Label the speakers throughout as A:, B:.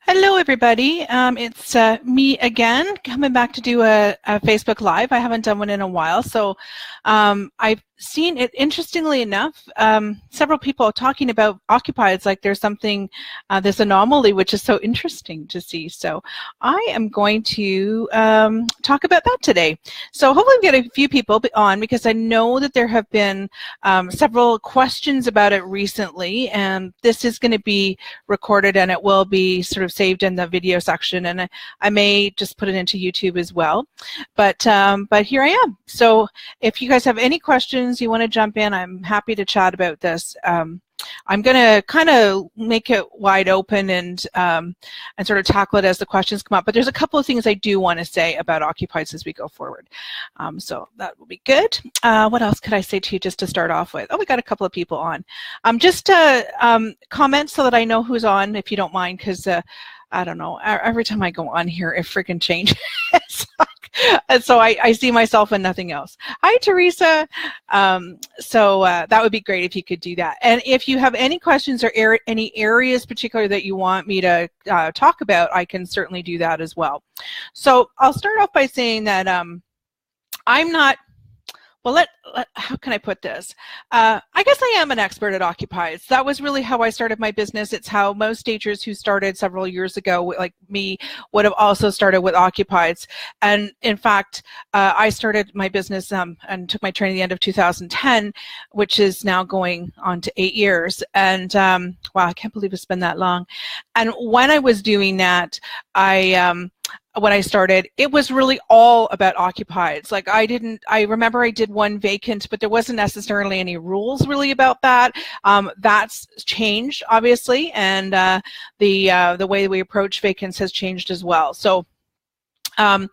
A: Hello, everybody. It's me again, coming back to do a Facebook Live. I haven't done one in a while, so I've seen it, interestingly enough, several people talking about occupieds, like there's something, this anomaly, which is so interesting to see. So I am going to talk about that today. So hopefully we get a few people on, because I know that there have been several questions about it recently, and this is going to be recorded and it will be sort of saved in the video section, and I may just put it into YouTube as well. But here I am. So if you guys have any questions, you want to jump in, I'm happy to chat about this. I'm going to kind of make it wide open and sort of tackle it as the questions come up. But there's a couple of things I do want to say about occupieds as we go forward. So that will be good. What else could I say to you just to start off with? Oh, we got a couple of people on. Just comment so that I know who's on, if you don't mind, because I don't know, every time I go on here, it freaking changes. And so I see myself in nothing else. Hi, Teresa. So that would be great if you could do that. And if you have any questions or any areas particularly that you want me to talk about, I can certainly do that as well. So I'll start off by saying that I'm not, well, how can I put this? I guess I am an expert at occupieds. That was really how I started my business. It's how most stagers who started several years ago, like me, would have also started with occupieds. And in fact, I started my business and took my training at the end of 2010, which is now going on to 8 years. And wow, I can't believe it's been that long. And when I was doing that, when I started, it was really all about occupieds. Like I remember I did one vacant, but there wasn't necessarily any rules really about that. That's changed, obviously, and the way we approach vacants has changed as well. So what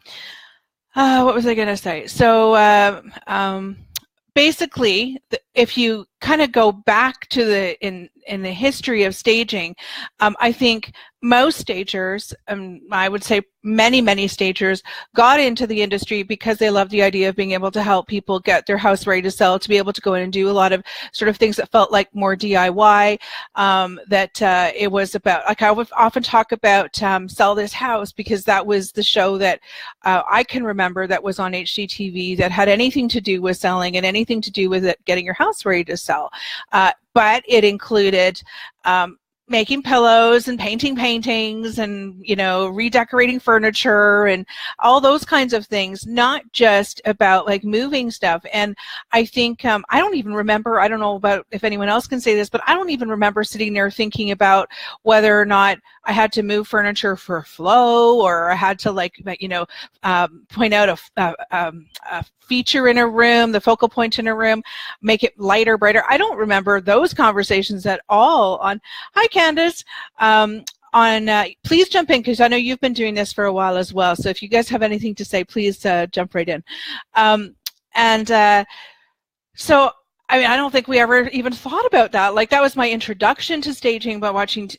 A: was I going to say? So basically, if you kind of go back to in the history of staging, I think most stagers, I would say many stagers, got into the industry because they loved the idea of being able to help people get their house ready to sell, to be able to go in and do a lot of sort of things that felt like more DIY, it was about, like I would often talk about Sell This House, because that was the show that I can remember that was on HGTV that had anything to do with selling and anything to do with it, getting your house ready to sell. But it included making pillows and painting paintings and, you know, redecorating furniture and all those kinds of things, not just about like moving stuff. And I think, I don't even remember, I don't know about if anyone else can say this, but I don't even remember sitting there thinking about whether or not I had to move furniture for flow, or I had to, like, you know, point out a feature in a room, the focal point in a room, make it lighter, brighter. I don't remember those conversations at all. On, hi Candace, please jump in, because I know you've been doing this for a while as well. So if you guys have anything to say, please jump right in. So I mean, I don't think we ever even thought about that. Like, that was my introduction to staging, but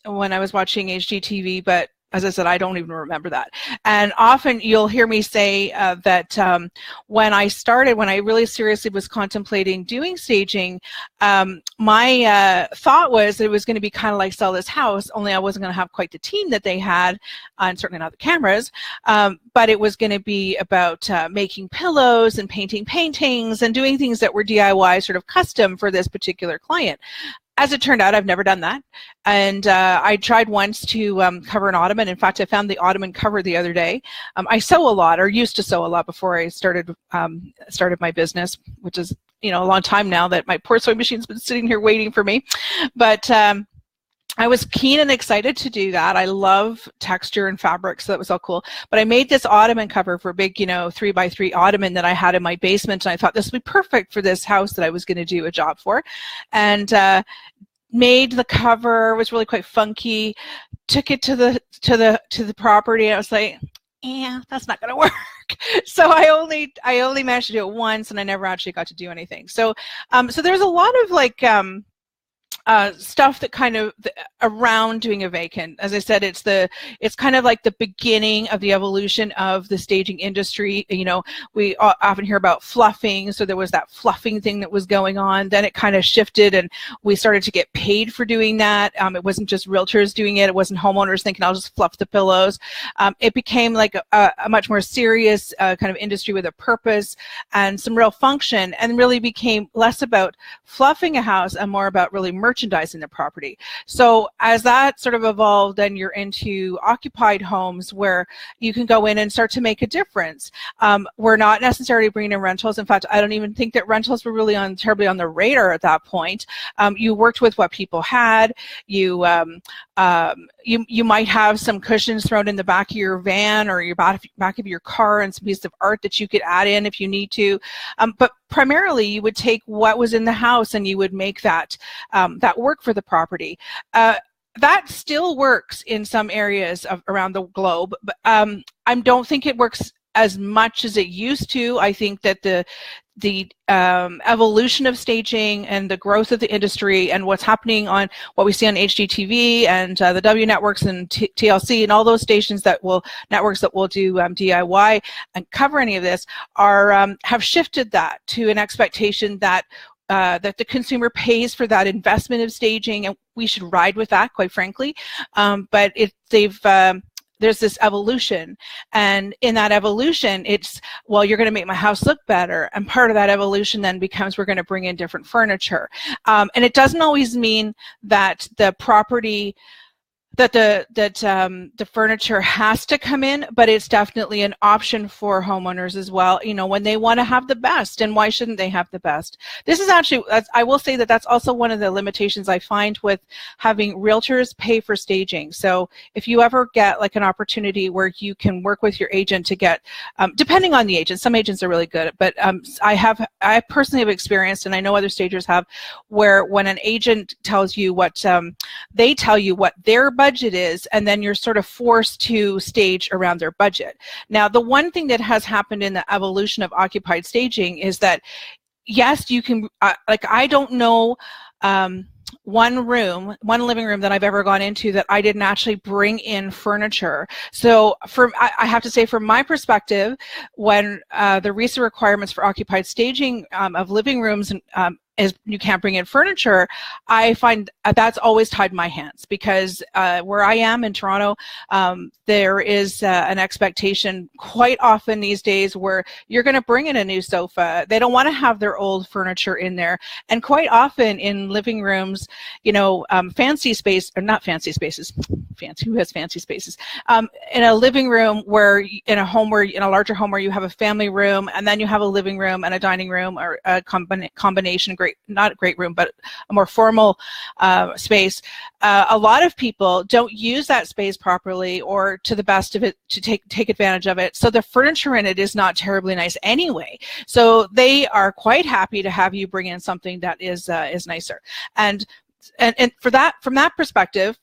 A: when I was watching HGTV, but as I said, I don't even remember that. And often you'll hear me say that when I really seriously was contemplating doing staging, my thought was it was going to be kind of like Sell This House, only I wasn't going to have quite the team that they had, and certainly not the cameras, but it was going to be about making pillows and painting paintings and doing things that were DIY, sort of custom for this particular client. As it turned out, I've never done that. And I tried once to cover an ottoman. In fact, I found the ottoman cover the other day. I sew a lot, or used to sew a lot before I started my business, which is, you know, a long time now that my poor sewing machine's been sitting here waiting for me. But I was keen and excited to do that. I love texture and fabric, so that was all cool. But I made this ottoman cover for a big, you know, 3x3 ottoman that I had in my basement, and I thought this would be perfect for this house that I was going to do a job for. And made the cover. It was really quite funky. Took it to the property. I was like, yeah, that's not going to work. So I only managed to do it once, and I never actually got to do anything. So so there's a lot of, like, stuff that kind of around doing a vacant. As I said, it's kind of like the beginning of the evolution of the staging industry. You know, we often hear about fluffing, so there was that fluffing thing that was going on. Then it kind of shifted, and we started to get paid for doing that. It wasn't just realtors doing it. It wasn't homeowners thinking, I'll just fluff the pillows. It became like a much more serious kind of industry with a purpose and some real function, and really became less about fluffing a house and more about really merchandising the property. So as that sort of evolved, then you're into occupied homes where you can go in and start to make a difference. We're not necessarily bringing in rentals. In fact, I don't even think that rentals were really terribly on the radar at that point. You worked with what people had. You might have some cushions thrown in the back of your van or your back of your car and some piece of art that you could add in if you need to. But primarily, you would take what was in the house and you would make that work for the property. That still works in some areas around the globe, but I don't think it works as much as it used to. I think that the evolution of staging and the growth of the industry and what's happening on what we see on HGTV and the W networks and TLC and all those networks that will do DIY and cover any of this have shifted that to an expectation that the consumer pays for that investment of staging, and we should ride with that, quite frankly. But there's this evolution, and in that evolution, it's, well, you're going to make my house look better, and part of that evolution then becomes we're going to bring in different furniture, and it doesn't always mean that the property that the furniture has to come in, but it's definitely an option for homeowners as well, you know, when they want to have the best. And why shouldn't they have the best? This is actually, I will say that that's also one of the limitations I find with having realtors pay for staging. So if you ever get like an opportunity where you can work with your agent to get, depending on the agent, some agents are really good, but I personally have experienced, and I know other stagers have, where when an agent tells you what, they tell you what their budget is, and then you're sort of forced to stage around their budget. Now, the one thing that has happened in the evolution of occupied staging is that, yes, you can, like, I don't know one living room that I've ever gone into that I didn't actually bring in furniture. So I have to say, from my perspective, when the recent requirements for occupied staging of living rooms is you can't bring in furniture, I find that's always tied my hands, because where I am in Toronto, there is an expectation quite often these days where you're going to bring in a new sofa. They don't want to have their old furniture in there. And quite often in living rooms, you know, fancy space, or not fancy spaces, fancy, who has fancy spaces? In a living room where, in a larger home where you have a family room, and then you have a living room and a dining room, or a combination, not a great room, but a more formal space. A lot of people don't use that space properly or to the best of it to take advantage of it. So the furniture in it is not terribly nice anyway. So they are quite happy to have you bring in something that is nicer. And for that, from that perspective,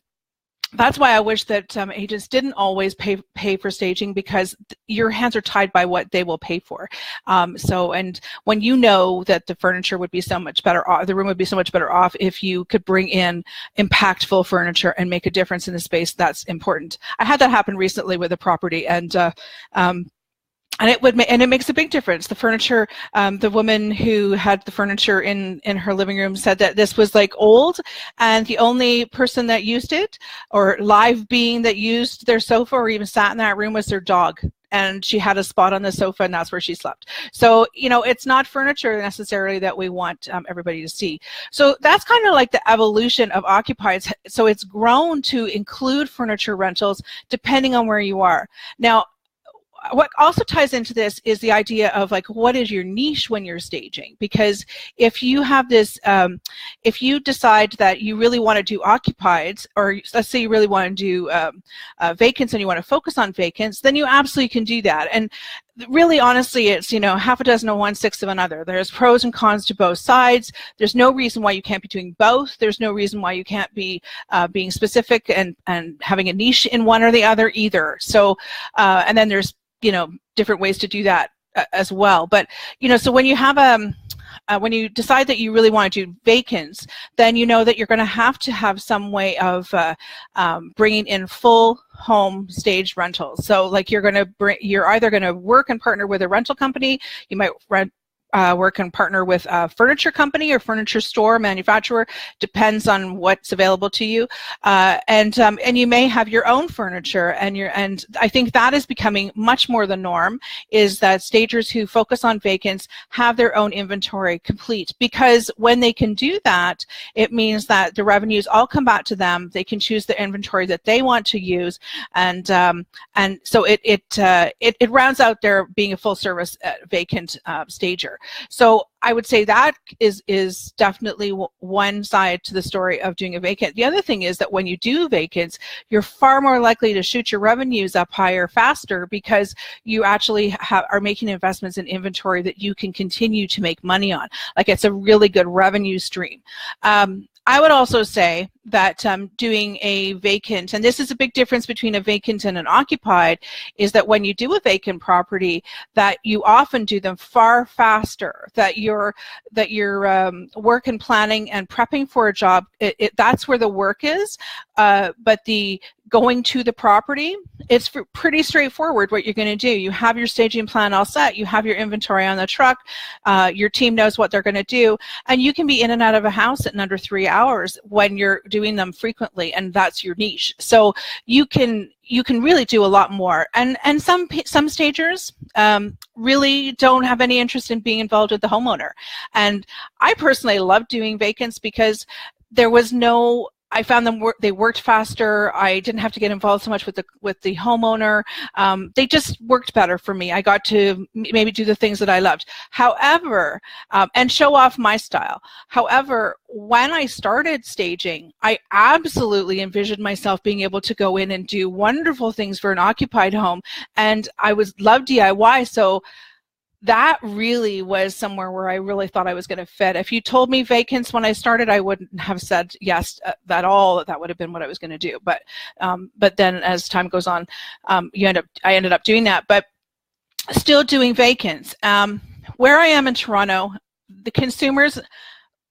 A: that's why I wish that agents didn't always pay for staging, because your hands are tied by what they will pay for. And when you know that the furniture would be so much better off, the room would be so much better off if you could bring in impactful furniture and make a difference in the space, that's important. I had that happen recently with a property, and it makes a big difference. The furniture, the woman who had the furniture in her living room said that this was like old, and the only person that used it, or live being that used their sofa or even sat in that room, was their dog. And she had a spot on the sofa, and that's where she slept. So, you know, it's not furniture necessarily that we want everybody to see. So that's kind of like the evolution of occupieds. So it's grown to include furniture rentals depending on where you are. Now, what also ties into this is the idea of, like, what is your niche when you're staging? Because if you have this, if you decide that you really want to do occupieds, or let's say you really want to do vacants and you want to focus on vacants, then you absolutely can do that. And really, honestly, it's, you know, half a dozen of one, six of another. There's pros and cons to both sides. There's no reason why you can't be doing both. There's no reason why you can't be being specific and having a niche in one or the other either. So, and then there's, you know, different ways to do that as well. But, you know, so when you have when you decide that you really want to do vacants, then you know that you're going to have some way of bringing in full home staged rentals. So like you're either going to work and partner with a rental company, you might work and partner with a furniture company or furniture store, manufacturer, depends on what's available to you, and you may have your own furniture, and I think that is becoming much more the norm, is that stagers who focus on vacants have their own inventory complete, because when they can do that, it means that the revenues all come back to them. They can choose the inventory that they want to use, and so it rounds out their being a full service vacant stager. So I would say that is definitely one side to the story of doing a vacant. The other thing is that when you do vacants, you're far more likely to shoot your revenues up higher faster, because you actually are making investments in inventory that you can continue to make money on. Like, it's a really good revenue stream. I would also say that doing a vacant, and this is a big difference between a vacant and an occupied, is that when you do a vacant property, that you often do them far faster, that your work and planning and prepping for a job, that's where the work is, but the going to the property, it's pretty straightforward what you're going to do. You have your staging plan all set, you have your inventory on the truck, your team knows what they're going to do, and you can be in and out of a house in under 3 hours when you're doing them frequently, and that's your niche. So you can really do a lot more. And some stagers really don't have any interest in being involved with the homeowner. And I personally love doing vacants because I found they worked faster. I didn't have to get involved so much with the homeowner. They just worked better for me. I got to maybe do the things that I loved. However, and show off my style. However, when I started staging, I absolutely envisioned myself being able to go in and do wonderful things for an occupied home, and I love DIY. So that really was somewhere where I really thought I was going to fit. If you told me vacants when I started, I wouldn't have said yes at all. That would have been what I was going to do. But then as time goes on, I ended up doing that. But still doing vacants. Where I am in Toronto, the consumers,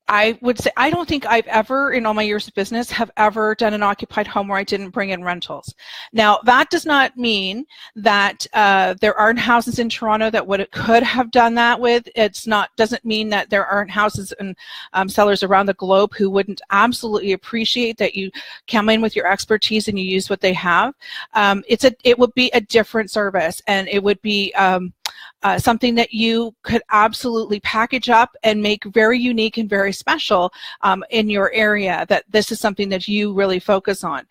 A: I would say, I don't think I've ever, in all my years of business, have ever done an occupied home where I didn't bring in rentals. Now, that does not mean that there aren't houses in Toronto that could have done that with. Doesn't mean that there aren't houses and sellers around the globe who wouldn't absolutely appreciate that you come in with your expertise and you use what they have. It would be a different service, and it would be something that you could absolutely package up and make very unique and very special in your area, that this is something that you really focus on.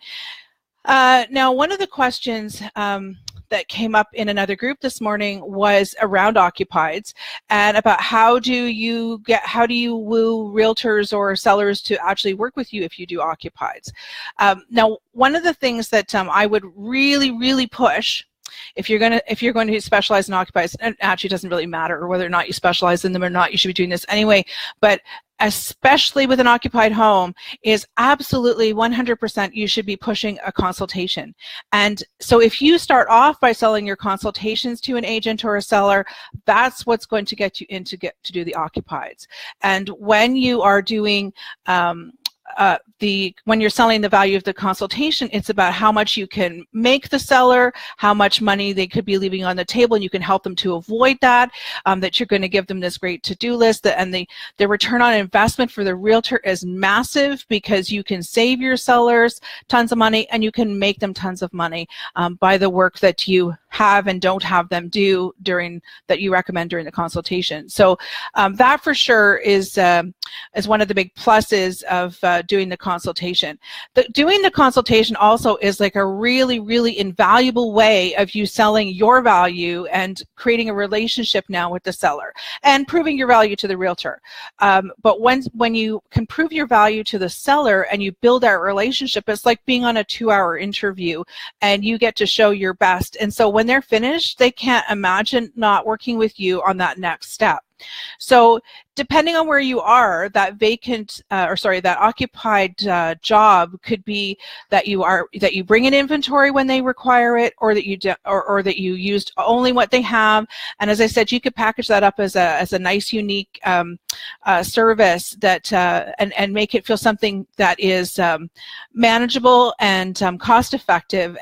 A: Now, one of the questions that came up in another group this morning was around occupieds, and about how do you woo realtors or sellers to actually work with you if you do occupieds. Now, one of the things that I would really, really push, if you're going to specialize in occupieds, and it actually doesn't really matter whether or not you specialize in them or not, you should be doing this anyway, but especially with an occupied home, is absolutely 100% you should be pushing a consultation. And so if you start off by selling your consultations to an agent or a seller, that's what's going to get you in to do the occupieds. And when you are doing when you're selling the value of the consultation, it's about how much you can make the seller, how much money they could be leaving on the table, and you can help them to avoid that, that you're going to give them this great to-do list, and the return on investment for the realtor is massive, because you can save your sellers tons of money and you can make them tons of money by the work that you have and don't have them do that you recommend during the consultation. So that for sure is one of the big pluses of doing the consultation. Doing the consultation also is like a really, really invaluable way of you selling your value and creating a relationship now with the seller and proving your value to the realtor. But when you can prove your value to the seller and you build that relationship, it's like being on a 2-hour interview and you get to show your best. And so when they're finished, they can't imagine not working with you on that next step. So depending on where you are, that vacant, that occupied job could be that you bring in inventory when they require it, or that you or that you used only what they have. And as I said, you could package that up as a nice, unique service that and make it feel something that is manageable and cost effective.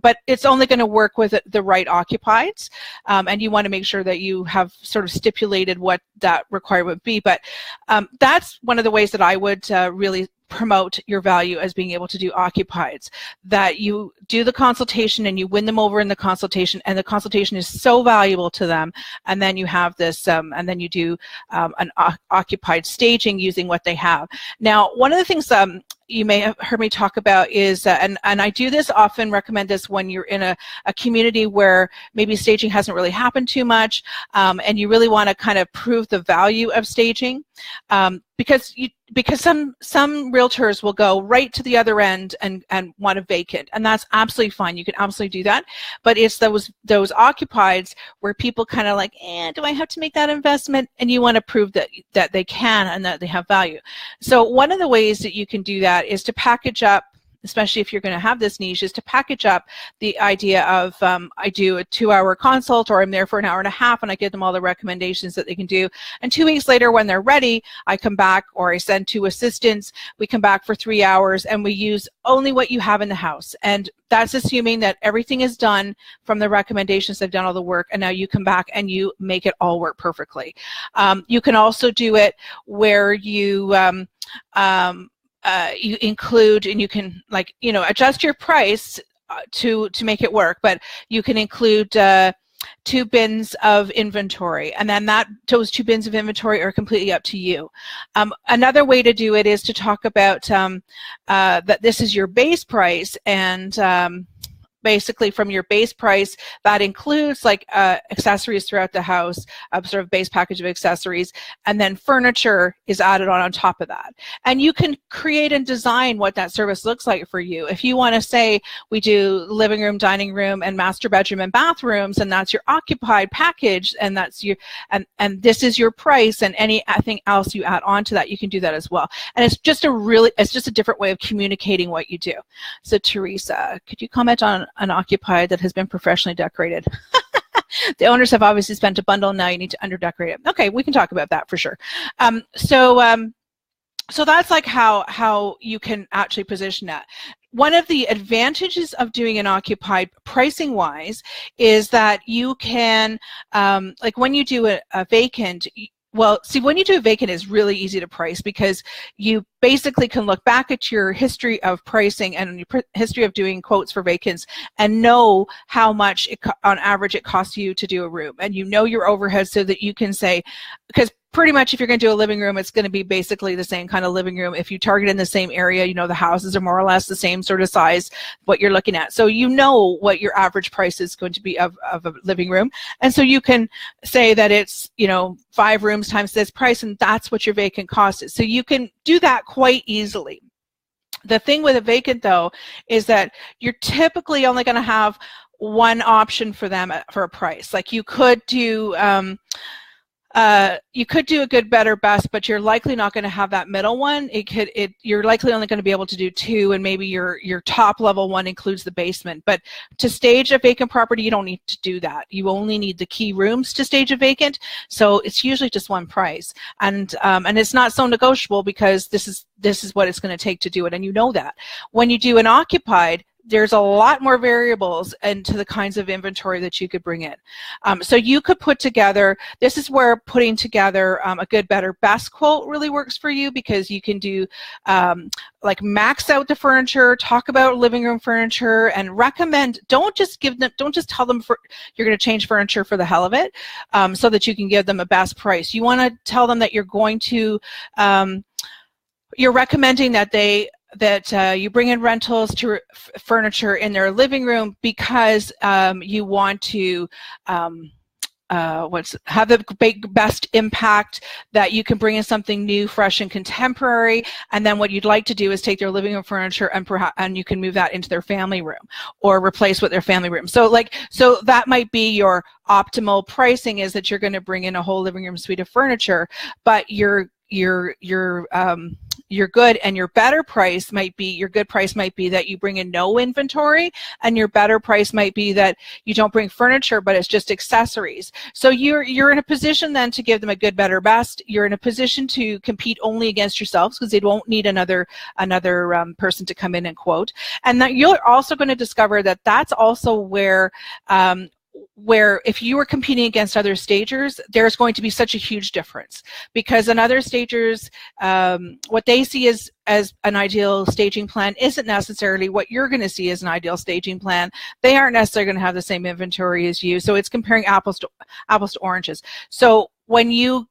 A: But it's only going to work with the right occupieds, and you want to make sure that you have sort of stipulated what that requirement would be. But that's one of the ways that I would really promote your value as being able to do occupieds, that you do the consultation and you win them over in the consultation, and the consultation is so valuable to them, and then you have this and then you do an occupied staging using what they have. Now, one of the things you may have heard me talk about is, and I do this often, recommend this when you're in a community where maybe staging hasn't really happened too much, and you really want to kind of prove the value of staging, because some realtors will go right to the other end and want a vacant, and that's absolutely fine. You can absolutely do that, but it's those occupieds where people kind of like, do I have to make that investment? And you want to prove that they can and that they have value. So one of the ways that you can do that is to package up, especially if you're going to have this niche, is to package up the idea of I do a 2-hour consult, or I'm there for an hour and a half and I give them all the recommendations that they can do. And 2 weeks later, when they're ready, I come back, or I send 2 assistants. We come back for 3 hours and we use only what you have in the house. And that's assuming that everything is done from the recommendations. They've done all the work, and now you come back and you make it all work perfectly. You can also do it where you you include, and you can adjust your price to make it work, but you can include 2 bins of inventory, and then those 2 bins of inventory are completely up to you. Another way to do it is to talk about that this is your base price, and basically from your base price, that includes like accessories throughout the house, a sort of base package of accessories, and then furniture is added on top of that. And you can create and design what that service looks like for you. If you want to say we do living room, dining room, and master bedroom and bathrooms, and that's your occupied package, and that's your and this is your price, and anything else you add on to that, you can do that as well. And it's just a different way of communicating what you do. So Teresa, could you comment on an occupied that has been professionally decorated? The owners have obviously spent a bundle, now you need to underdecorate it. Okay, we can talk about that for sure. So that's like how you can actually position that. One of the advantages of doing an occupied pricing wise is that you can, like when you do a vacant, well, see, when you do a vacant, it's really easy to price, because you basically can look back at your history of pricing and your history of doing quotes for vacants and know how much on average it costs you to do a room, and you know your overhead, so that you can say, because pretty much if you're going to do a living room, it's going to be basically the same kind of living room. If you target in the same area, you know the houses are more or less the same sort of size, what you're looking at. So you know what your average price is going to be of a living room. And so you can say that it's, 5 rooms times this price, and that's what your vacant cost is. So you can do that quite easily. The thing with a vacant, though, is that you're typically only going to have one option for them for a price. Like you could do a good, better, best, but you're likely not going to have that middle one. You're likely only going to be able to do 2, and maybe your top level one includes the basement. But to stage a vacant property, you don't need to do that. You only need the key rooms to stage a vacant. So it's usually just one price, and it's not so negotiable, because this is what it's going to take to do it, and you know that. When you do an occupied, there's a lot more variables into the kinds of inventory that you could bring in. So you could put together, this is where putting together a good, better, best quote really works for you, because you can do like max out the furniture, talk about living room furniture, and recommend, don't just tell them you're going to change furniture for the hell of it, so that you can give them a best price. You want to tell them that you're going to, you're recommending that you bring in rentals to furniture in their living room, because you want to have the best impact, that you can bring in something new, fresh, and contemporary. And then what you'd like to do is take their living room furniture and you can move that into their family room or replace with their family room. So that might be your optimal pricing, is that you're going to bring in a whole living room suite of furniture, but your good and your better price might be, your good price might be that you bring in no inventory, and your better price might be that you don't bring furniture, but it's just accessories. So you're in a position then to give them a good, better, best. You're in a position to compete only against yourselves, because they won't need another person to come in and quote. And that you're also going to discover that that's also where if you were competing against other stagers, there's going to be such a huge difference, because in other stagers, what they see as an ideal staging plan isn't necessarily what you're going to see as an ideal staging plan. They aren't necessarily going to have the same inventory as you, so it's comparing apples to oranges. So when you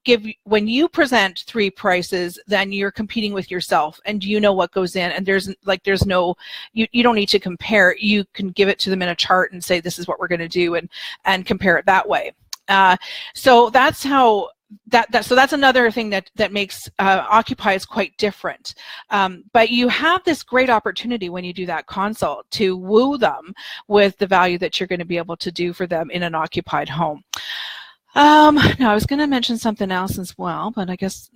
A: present 3 prices, then you're competing with yourself, and you know what goes in, and there's no, you don't need to compare. You can give it to them in a chart and say, this is what we're going to do, and compare it that way. So that's how so that's another thing that makes occupies quite different. But you have this great opportunity when you do that consult to woo them with the value that you're going to be able to do for them in an occupied home. Now I was going to mention something else as well, but I guess,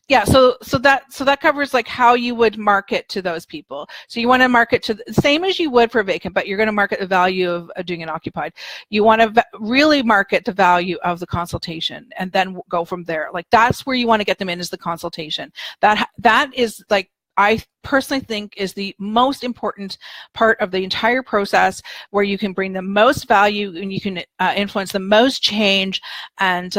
A: yeah, so that covers like how you would market to those people. So you want to market to the same as you would for vacant, but you're going to market the value of doing an occupied. You want to really market the value of the consultation, and then go from there. Like, that's where you want to get them in, is the consultation. That is, like, I personally think is the most important part of the entire process, where you can bring the most value and you can influence the most change, and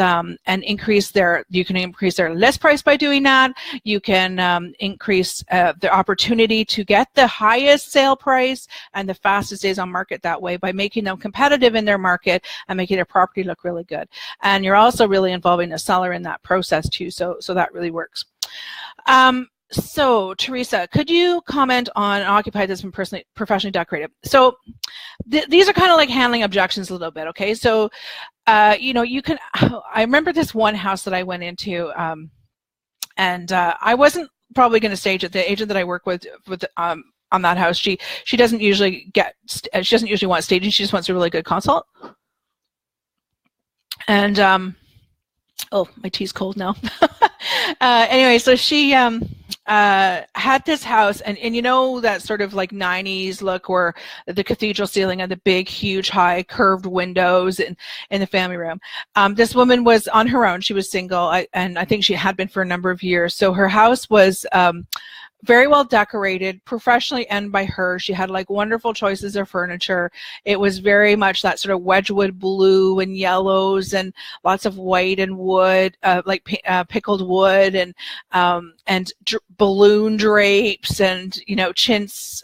A: increase their list price by doing that. You can increase the opportunity to get the highest sale price and the fastest days on market that way, by making them competitive in their market and making their property look really good. And you're also really involving the seller in that process too, so that really works. So, Teresa, could you comment on an occupied that's been professionally decorated? So, these are kind of like handling objections a little bit, okay? So, you can, I remember this one house that I went into, and I wasn't probably going to stage it. The agent that I work with on that house, she doesn't usually want staging. She just wants a really good consult. And, oh, my tea's cold now. Anyway, so she had this house, and you know that sort of like 90s look, where the cathedral ceiling and the big, huge, high curved windows in the family room. This woman was on her own. She was single, and I think she had been for a number of years. So her house was very well decorated, professionally and by her. She had like wonderful choices of furniture. It was very much that sort of Wedgwood blue and yellows, and lots of white and wood, pickled wood, and balloon drapes, and chintz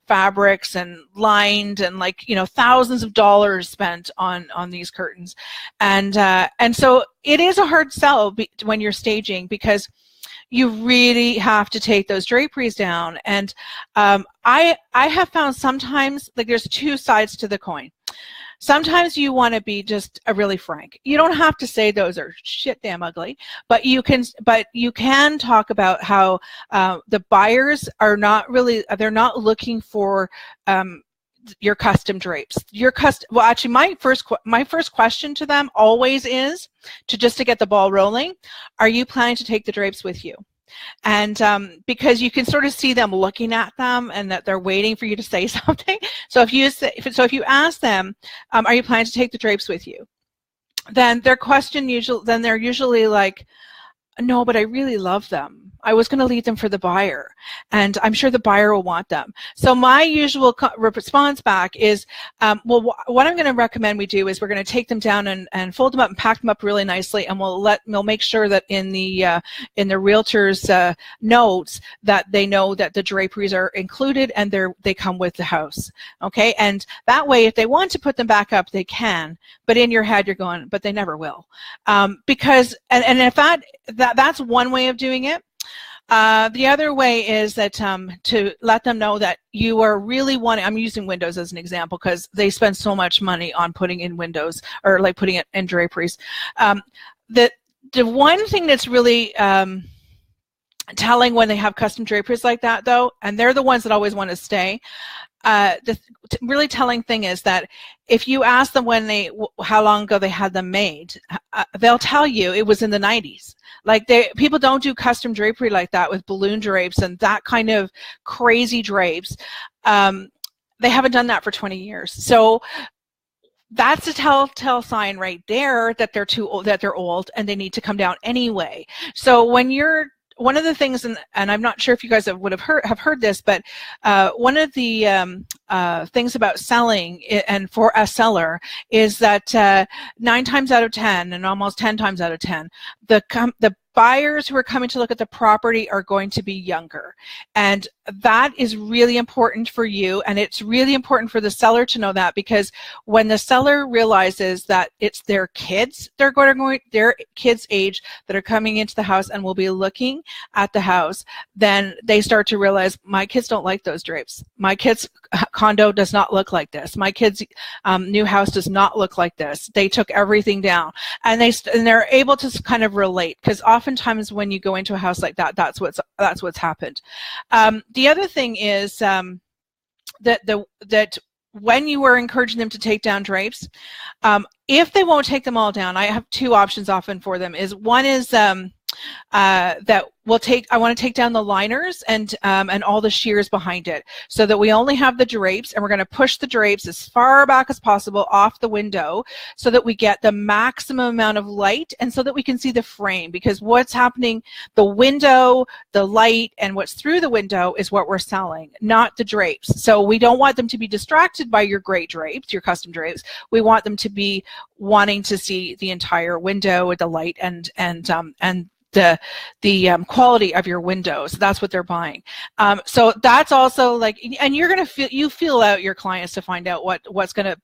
A: fabrics, and lined, and thousands of dollars spent on these curtains. And so it is a hard sell when you're staging, because you really have to take those draperies down. And I have found sometimes, like, there's 2 sides to the coin. Sometimes you want to be just really frank. You don't have to say those are shit damn ugly, but you can talk about how the buyers are not really, they're not looking for your custom drapes. Well, actually, my first question to them always is to get the ball rolling. Are you planning to take the drapes with you? And because you can sort of see them looking at them, and that they're waiting for you to say something. So if you ask them, are you planning to take the drapes with you? Then they're usually like, no, but I really love them. I was going to leave them for the buyer, and I'm sure the buyer will want them. So my usual response back is, well, what I'm going to recommend we do is we're going to take them down and fold them up and pack them up really nicely, and we'll make sure that in the Realtors notes that they know that the draperies are included and they come with the house. Okay, and that way, if they want to put them back up, they can. But in your head, you're going, but they never will, because if that's one way of doing it. The other way is that to let them know that you are really wanting, I'm using windows as an example because they spend so much money on putting in windows or like putting it in draperies. The one thing that's really telling when they have custom draperies like that though, and they're the ones that always want to stay, the really telling thing is that if you ask them how long ago they had them made, they'll tell you it was in the 90s. Like people don't do custom drapery like that with balloon drapes and that kind of crazy drapes. They haven't done that for 20 years. So that's a telltale sign right there that they're too old, that they're old and they need to come down anyway. So when you're one of the things, and I'm not sure if you guys would have heard this, but one of the things about selling and for a seller is that 9 times out of 10 and almost 10 times out of 10, the buyers who are coming to look at the property are going to be younger. And that is really important for you, and it's really important for the seller to know that, because when the seller realizes that it's their kids, their kids' age that are coming into the house and will be looking at the house, then they start to realize, my kids don't like those drapes. My kids' condo does not look like this. My kids' new house does not look like this. They took everything down, and they're able to kind of relate, because oftentimes when you go into a house like that, that's what's happened. The other thing is that when you were encouraging them to take down drapes, if they won't take them all down, I have 2 options often for them. One is that I want to take down the liners and all the shears behind it, so that we only have the drapes, and we're going to push the drapes as far back as possible off the window so that we get the maximum amount of light and so that we can see the frame, because what's happening, the window, the light, and what's through the window is what we're selling, not the drapes. So we don't want them to be distracted by your great drapes, your custom drapes. We want them to be wanting to see the entire window with the light and the quality of your windows. That's what they're buying. So that's also like, and you're gonna feel out your clients to find out what's gonna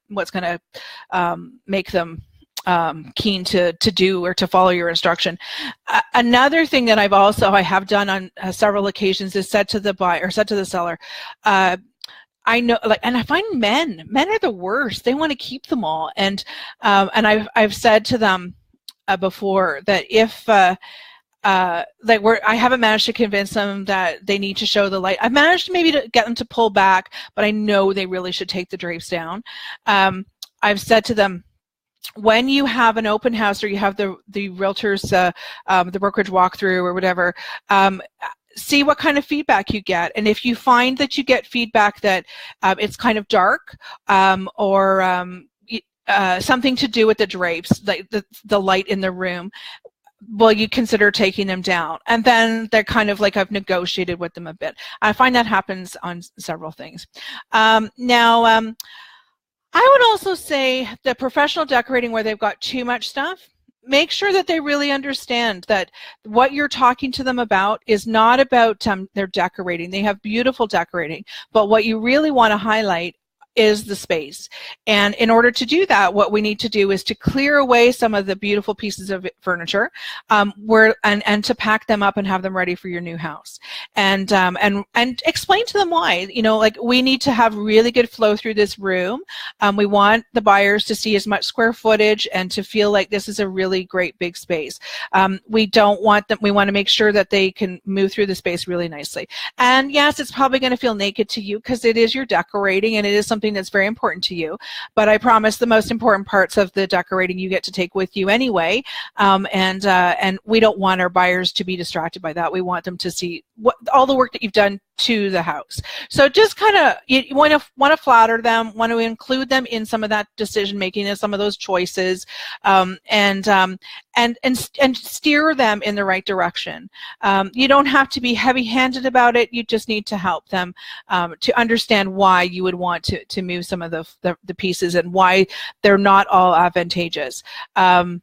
A: make them keen to do or to follow your instruction. Another thing that I have done on several occasions is said to the seller, I know, and I find men are the worst. They want to keep them all, and I've said to them before that if I haven't managed to convince them that they need to show the light. I've managed maybe to get them to pull back, but I know they really should take the drapes down. I've said to them, when you have an open house or you have the realtors, the brokerage walkthrough or whatever, see what kind of feedback you get. And if you find that you get feedback that it's kind of dark or something to do with the drapes, like the light in the room, will you consider taking them down? And then they're kind of like, I've negotiated with them a bit. I find that happens on several things. Now, I would also say the professional decorating where they've got too much stuff, make sure that they really understand that what you're talking to them about is not about their decorating. They have beautiful decorating, but what you really want to highlight is the space. And in order to do that, what we need to do is to clear away some of the beautiful pieces of furniture, and to pack them up and have them ready for your new house. And explain to them why. Like, we need to have really good flow through this room. We want the buyers to see as much square footage and to feel like this is a really great big space. We want to make sure that they can move through the space really nicely. And yes, it's probably going to feel naked to you because it is your decorating and it is something that's very important to you, but I promise the most important parts of the decorating you get to take with you anyway, and we don't want our buyers to be distracted by that. We want them to see all the work that you've done to the house. So just kind of, you want to flatter them, want to include them in some of that decision making and some of those choices, and steer them in the right direction. You don't have to be heavy-handed about it. You just need to help them to understand why you would want to move some of the pieces and why they're not all advantageous. And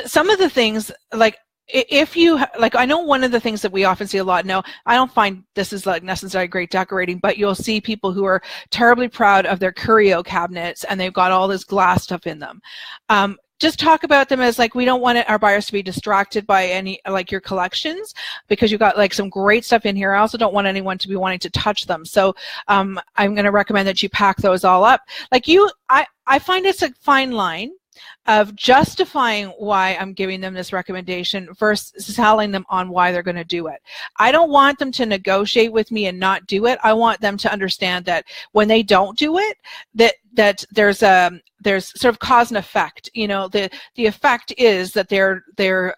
A: some of the things, like, if you, like, I know one of the things that we often see a lot, no, I don't find this is like necessarily great decorating, but you'll see people who are terribly proud of their curio cabinets and they've got all this glass stuff in them. just talk about them as like, we don't want our buyers to be distracted by any, like your collections, because you've got like some great stuff in here. I also don't want anyone to be wanting to touch them. So I'm going to recommend that you pack those all up. Like I find it's a fine line of justifying why I'm giving them this recommendation versus telling them on why they're going to do it. I don't want them to negotiate with me and not do it. I want them to understand that when they don't do it, that there's sort of cause and effect. You know, the effect is that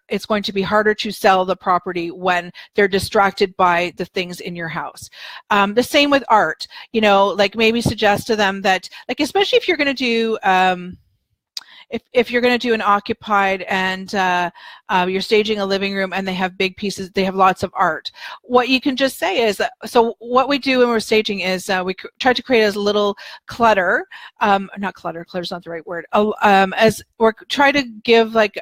A: it's going to be harder to sell the property when they're distracted by the things in your house. The same with art. You know, like maybe suggest to them that, like, especially if you're going to do if you're going to do an occupied and you're staging a living room and they have big pieces, they have lots of art, what you can just say is, so what we do when we're staging is we try to create as little clutter, not clutter's not the right word, as we're try to give like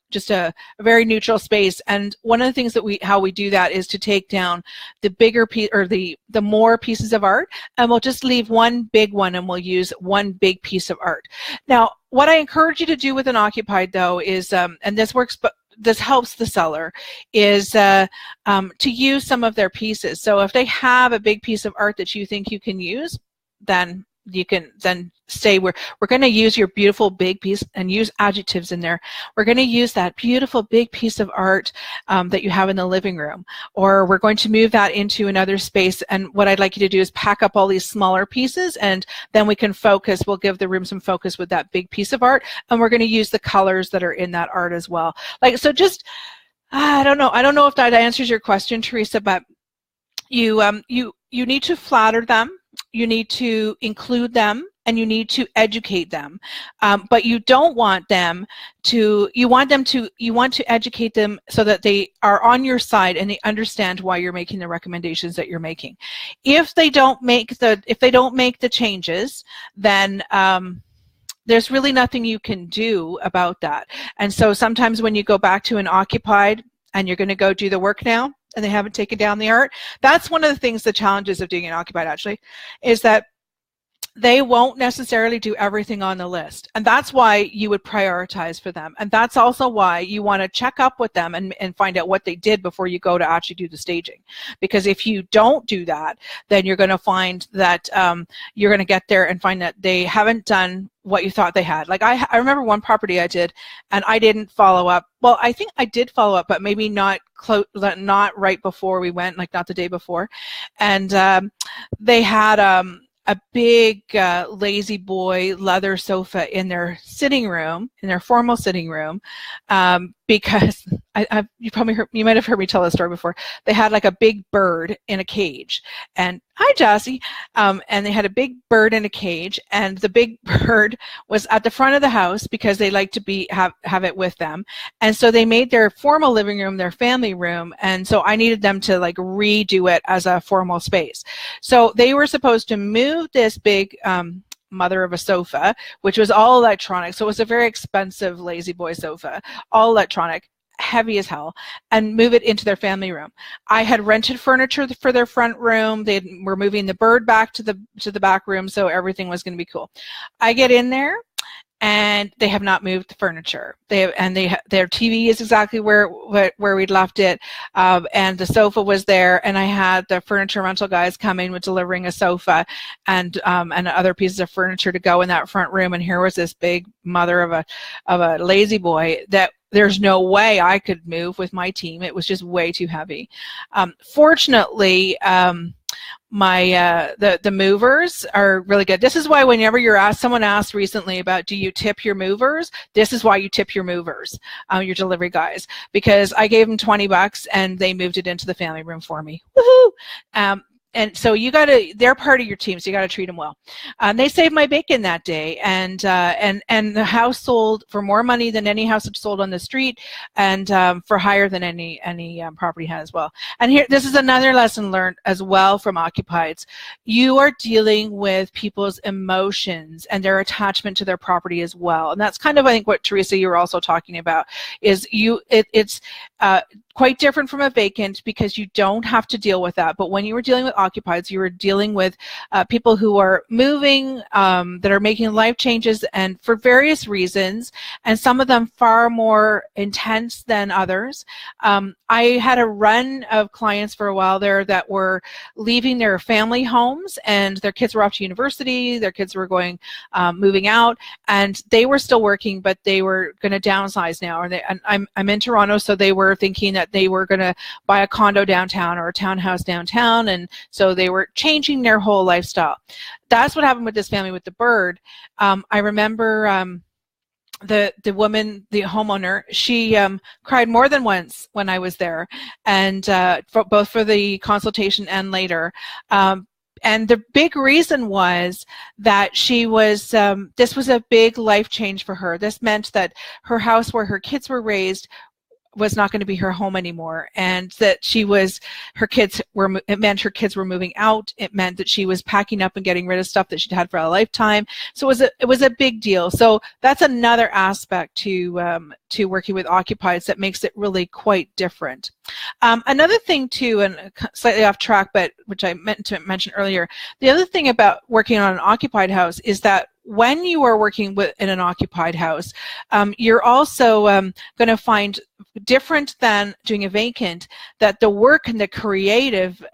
A: just a very neutral space. And one of the things that how we do that is to take down the bigger piece, or the more pieces of art, and we'll just leave one big one and we'll use one big piece of art. Now, what I encourage you to do with an occupied though is, and this works, but this helps the seller, is to use some of their pieces. So if they have a big piece of art that you think you can use, then you can then say, we're going to use your beautiful big piece, and use adjectives in there. We're going to use that beautiful big piece of art that you have in the living room, or we're going to move that into another space. And what I'd like you to do is pack up all these smaller pieces, and then we can focus. We'll give the room some focus with that big piece of art, and we're going to use the colors that are in that art as well. Like, so just, I don't know if that answers your question, Teresa, but you need to flatter them. You need to include them, and you need to educate them, but you don't want them to, you want to educate them so that they are on your side and they understand why you're making the recommendations that you're making. If they don't make the changes, then there's really nothing you can do about that. And so sometimes when you go back to an occupied and you're going to go do the work now, and they haven't taken down the art, that's one of the things, the challenges of doing an occupied actually, is that they won't necessarily do everything on the list. And that's why you would prioritize for them. And that's also why you want to check up with them and find out what they did before you go to actually do the staging. Because if you don't do that, then you're going to find that you're going to get there and find that they haven't done what you thought they had. Like I remember one property I did, and I didn't follow up. Well, I think I did follow up, but maybe not right before we went, like not the day before. And they had a big lazy boy leather sofa in their sitting room, in their formal sitting room, because you might have heard me tell this story before. They had like a big bird in a cage, and hi Jossie, and they had a big bird in a cage, and the big bird was at the front of the house because they like to have it with them, and so they made their formal living room their family room, and so I needed them to like redo it as a formal space. So they were supposed to move this big mother of a sofa, which was all electronic, so it was a very expensive lazy boy sofa, all electronic, heavy as hell, and move it into their family room. I had rented furniture for their front room. They were moving the bird back to the back room, so everything was going to be cool. I get in there, and they have not moved the furniture. Their TV is exactly where we'd left it, and the sofa was there. And I had the furniture rental guys coming with delivering a sofa and other pieces of furniture to go in that front room. And here was this big mother of a lazy boy that there's no way I could move with my team. It was just way too heavy. Fortunately, the movers are really good. This is why whenever someone asked recently about, do you tip your movers? This is why you tip your movers, your delivery guys, because I gave them $20 and they moved it into the family room for me. Woohoo! And so they're part of your team, so you got to treat them well. They saved my bacon that day, and the house sold for more money than any house that's sold on the street, and for higher than any property had as well. And here, this is another lesson learned as well from occupieds. You are dealing with people's emotions and their attachment to their property as well, and that's kind of, I think, what Teresa, you were also talking about, is it's quite different from a vacant because you don't have to deal with that. But when you were dealing with occupieds, you were dealing with people who are moving, that are making life changes, and for various reasons, and some of them far more intense than others. I had a run of clients for a while there that were leaving their family homes, and their kids were off to university, their kids were going, moving out, and they were still working, but they were going to downsize now. And I'm in Toronto, so they were thinking that they were going to buy a condo downtown or a townhouse downtown, and so they were changing their whole lifestyle. That's what happened with this family with the bird. I remember the woman, the homeowner, she cried more than once when I was there, and both for the consultation and later. And the big reason was that she was, this was a big life change for her. This meant that her house where her kids were raised was not going to be her home anymore, and that it meant her kids were moving out. It meant that she was packing up and getting rid of stuff that she'd had for a lifetime. So it was a big deal. So that's another aspect to working with occupieds that makes it really quite different. Another thing too, and slightly off track, but which I meant to mention earlier, the other thing about working on an occupied house is that when you are working in an occupied house, you're also going to find, different than doing a vacant, that the work and the creative,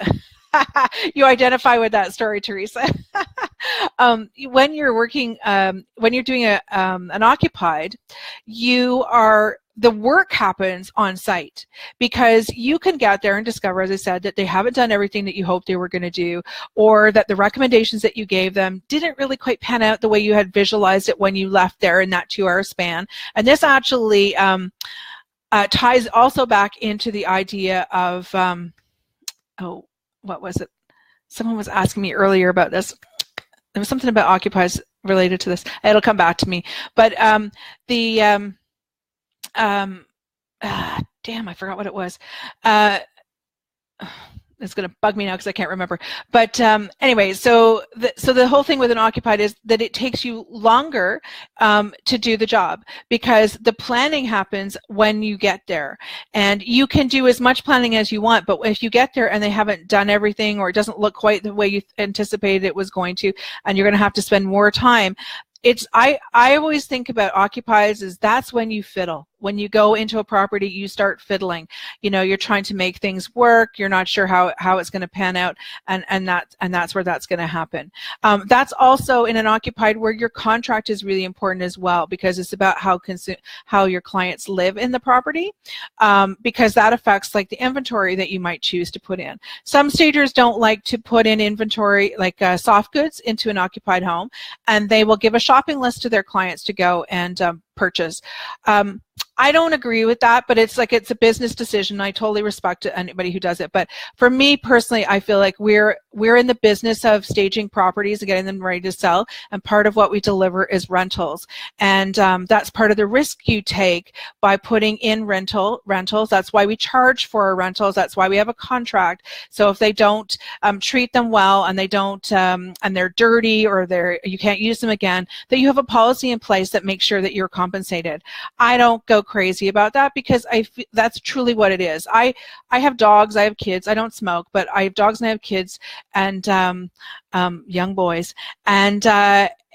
A: you identify with that story, Teresa. When you're working, when you're doing an occupied, the work happens on site, because you can get there and discover, as I said, that they haven't done everything that you hoped they were going to do, or that the recommendations that you gave them didn't really quite pan out the way you had visualized it when you left there in that 2-hour span. And this actually ties also back into the idea of, oh, what was it? Someone was asking me earlier about this. There was something about occupies related to this. It'll come back to me. But damn, I forgot what it was. It's going to bug me now because I can't remember. But anyway, so the whole thing with an occupied is that it takes you longer to do the job, because the planning happens when you get there. And you can do as much planning as you want, but if you get there and they haven't done everything, or it doesn't look quite the way you anticipated it was going to, and you're going to have to spend more time, I always think about occupies as that's when you fiddle. When you go into a property, you start fiddling. You know, you're trying to make things work. You're not sure how it's going to pan out, and that's where that's going to happen. That's also in an occupied where your contract is really important as well, because it's about how your clients live in the property, because that affects like the inventory that you might choose to put in. Some stagers don't like to put in inventory like soft goods into an occupied home, and they will give a shopping list to their clients to go and purchase. I don't agree with that, but it's a business decision. I totally respect anybody who does it. But for me personally, I feel like we're in the business of staging properties and getting them ready to sell. And part of what we deliver is rentals. And that's part of the risk you take by putting in rentals. That's why we charge for our rentals. That's why we have a contract. So if they don't treat them well, and they don't, and they're dirty, or you can't use them again, that you have a policy in place that makes sure that you're compensated. I don't go crazy about that, because that's truly what it is. I have dogs, I have kids. I don't smoke, but I have dogs and I have kids, and young boys, and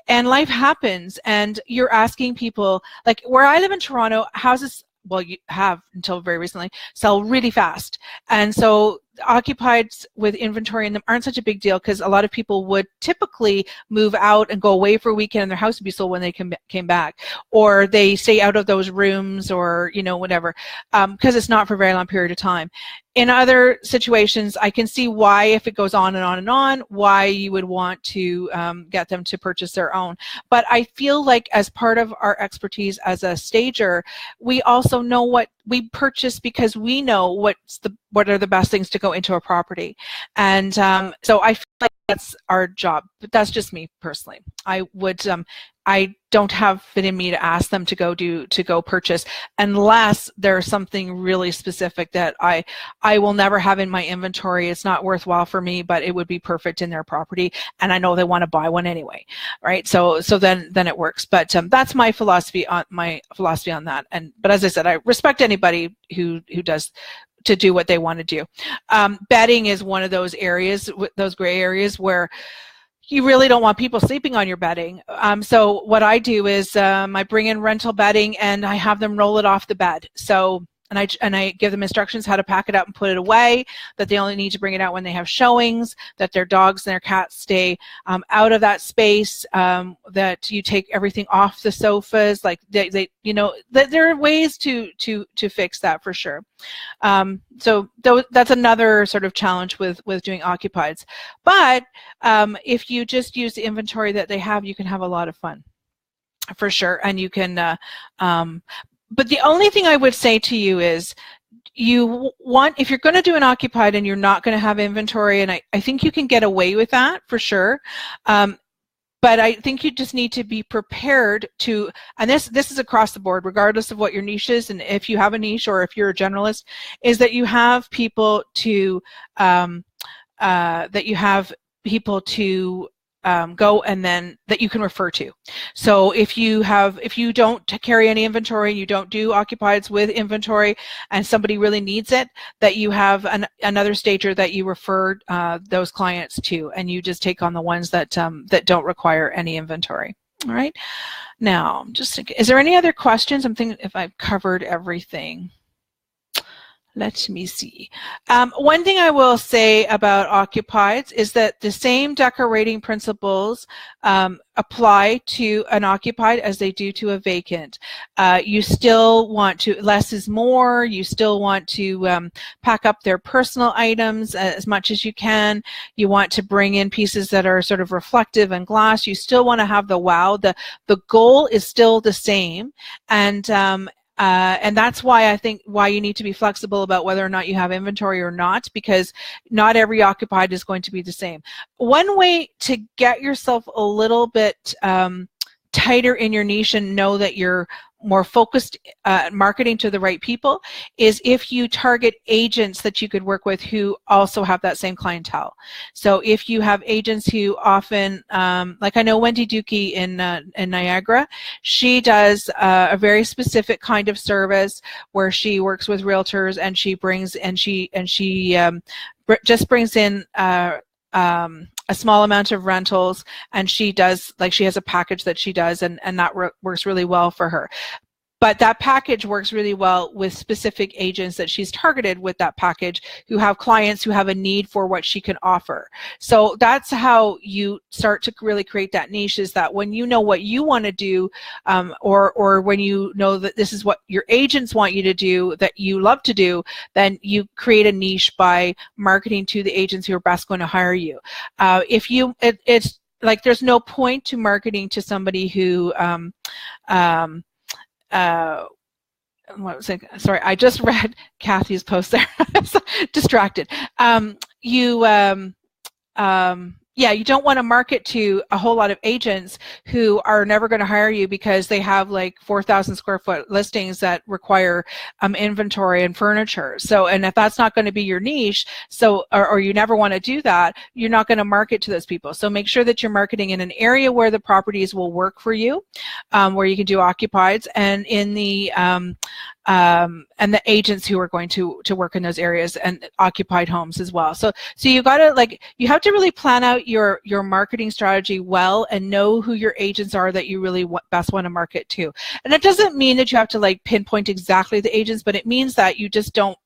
A: life happens, and you're asking people, like where I live in Toronto, houses, well, you have until very recently, sell really fast. And so occupieds with inventory in them aren't such a big deal, because a lot of people would typically move out and go away for a weekend, and their house would be sold when they came back, or they stay out of those rooms, or whatever, because it's not for a very long period of time. In other situations, I can see why, if it goes on and on and on, why you would want to get them to purchase their own. But I feel like as part of our expertise as a stager, we also know what we purchase, because we know what are the best things to go into a property. And so I feel like that's our job, but that's just me personally. I don't have it in me to ask them to go purchase, unless there's something really specific that I will never have in my inventory. It's not worthwhile for me, but it would be perfect in their property, and I know they want to buy one anyway, right? So then it works. But that's my philosophy on that. But as I said, I respect anybody who does do what they want to do. Bedding is one of those areas, those gray areas where you really don't want people sleeping on your bedding. So what I do is I bring in rental bedding and I have them roll it off the bed. So and I give them instructions how to pack it up and put it away, that they only need to bring it out when they have showings, that their dogs and their cats stay out of that space, that you take everything off the sofas. Like they you know, there are ways to fix that for sure. So that's another sort of challenge with doing occupieds. But if you just use the inventory that they have, you can have a lot of fun for sure. And you can but the only thing I would say to you is if you're going to do an occupied and you're not going to have inventory, and I think you can get away with that for sure. But I think you just need to be prepared to, and this is across the board, regardless of what your niche is, and if you have a niche or if you're a generalist, is that you have people to, go and then that you can refer to. So if you don't carry any inventory and you don't do occupieds with inventory and somebody really needs it, that you have another stager that you refer those clients to, and you just take on the ones that don't require any inventory. All right. Now, just thinking, is there any other questions? I'm thinking if I've covered everything. Let me see. One thing I will say about occupieds is that the same decorating principles apply to an occupied as they do to a vacant. You still want to, less is more, you still want to pack up their personal items as much as you can. You want to bring in pieces that are sort of reflective and glass. You still want to have the wow. The goal is still the same. And that's why I think you need to be flexible about whether or not you have inventory or not, because not every occupied is going to be the same. One way to get yourself a little bit tighter in your niche and know that you're more focused marketing to the right people is if you target agents that you could work with who also have that same clientele. So if you have agents who often, like I know Wendy Dukey in Niagara, she does a very specific kind of service where she works with realtors and she just brings in a small amount of rentals, and she has a package that she does, and that works really well for her. But that package works really well with specific agents that she's targeted with that package who have clients who have a need for what she can offer. So that's how you start to really create that niche, is that when you know what you want to do, or when you know that this is what your agents want you to do, that you love to do, then you create a niche by marketing to the agents who are best going to hire you. It's like there's no point to marketing to somebody who what was it? Sorry, I just read Kathy's post there. Distracted. You don't want to market to a whole lot of agents who are never going to hire you because they have like 4,000 square foot listings that require inventory and furniture. So, and if that's not going to be your niche, or you never want to do that, you're not going to market to those people. So make sure that you're marketing in an area where the properties will work for you, where you can do occupieds, and in the and the agents who are going to work in those areas, and occupied homes as well. So you got to you have to really plan out your marketing strategy well and know who your agents are that you really best want to market to. And it doesn't mean that you have to pinpoint exactly the agents, but it means that you just don't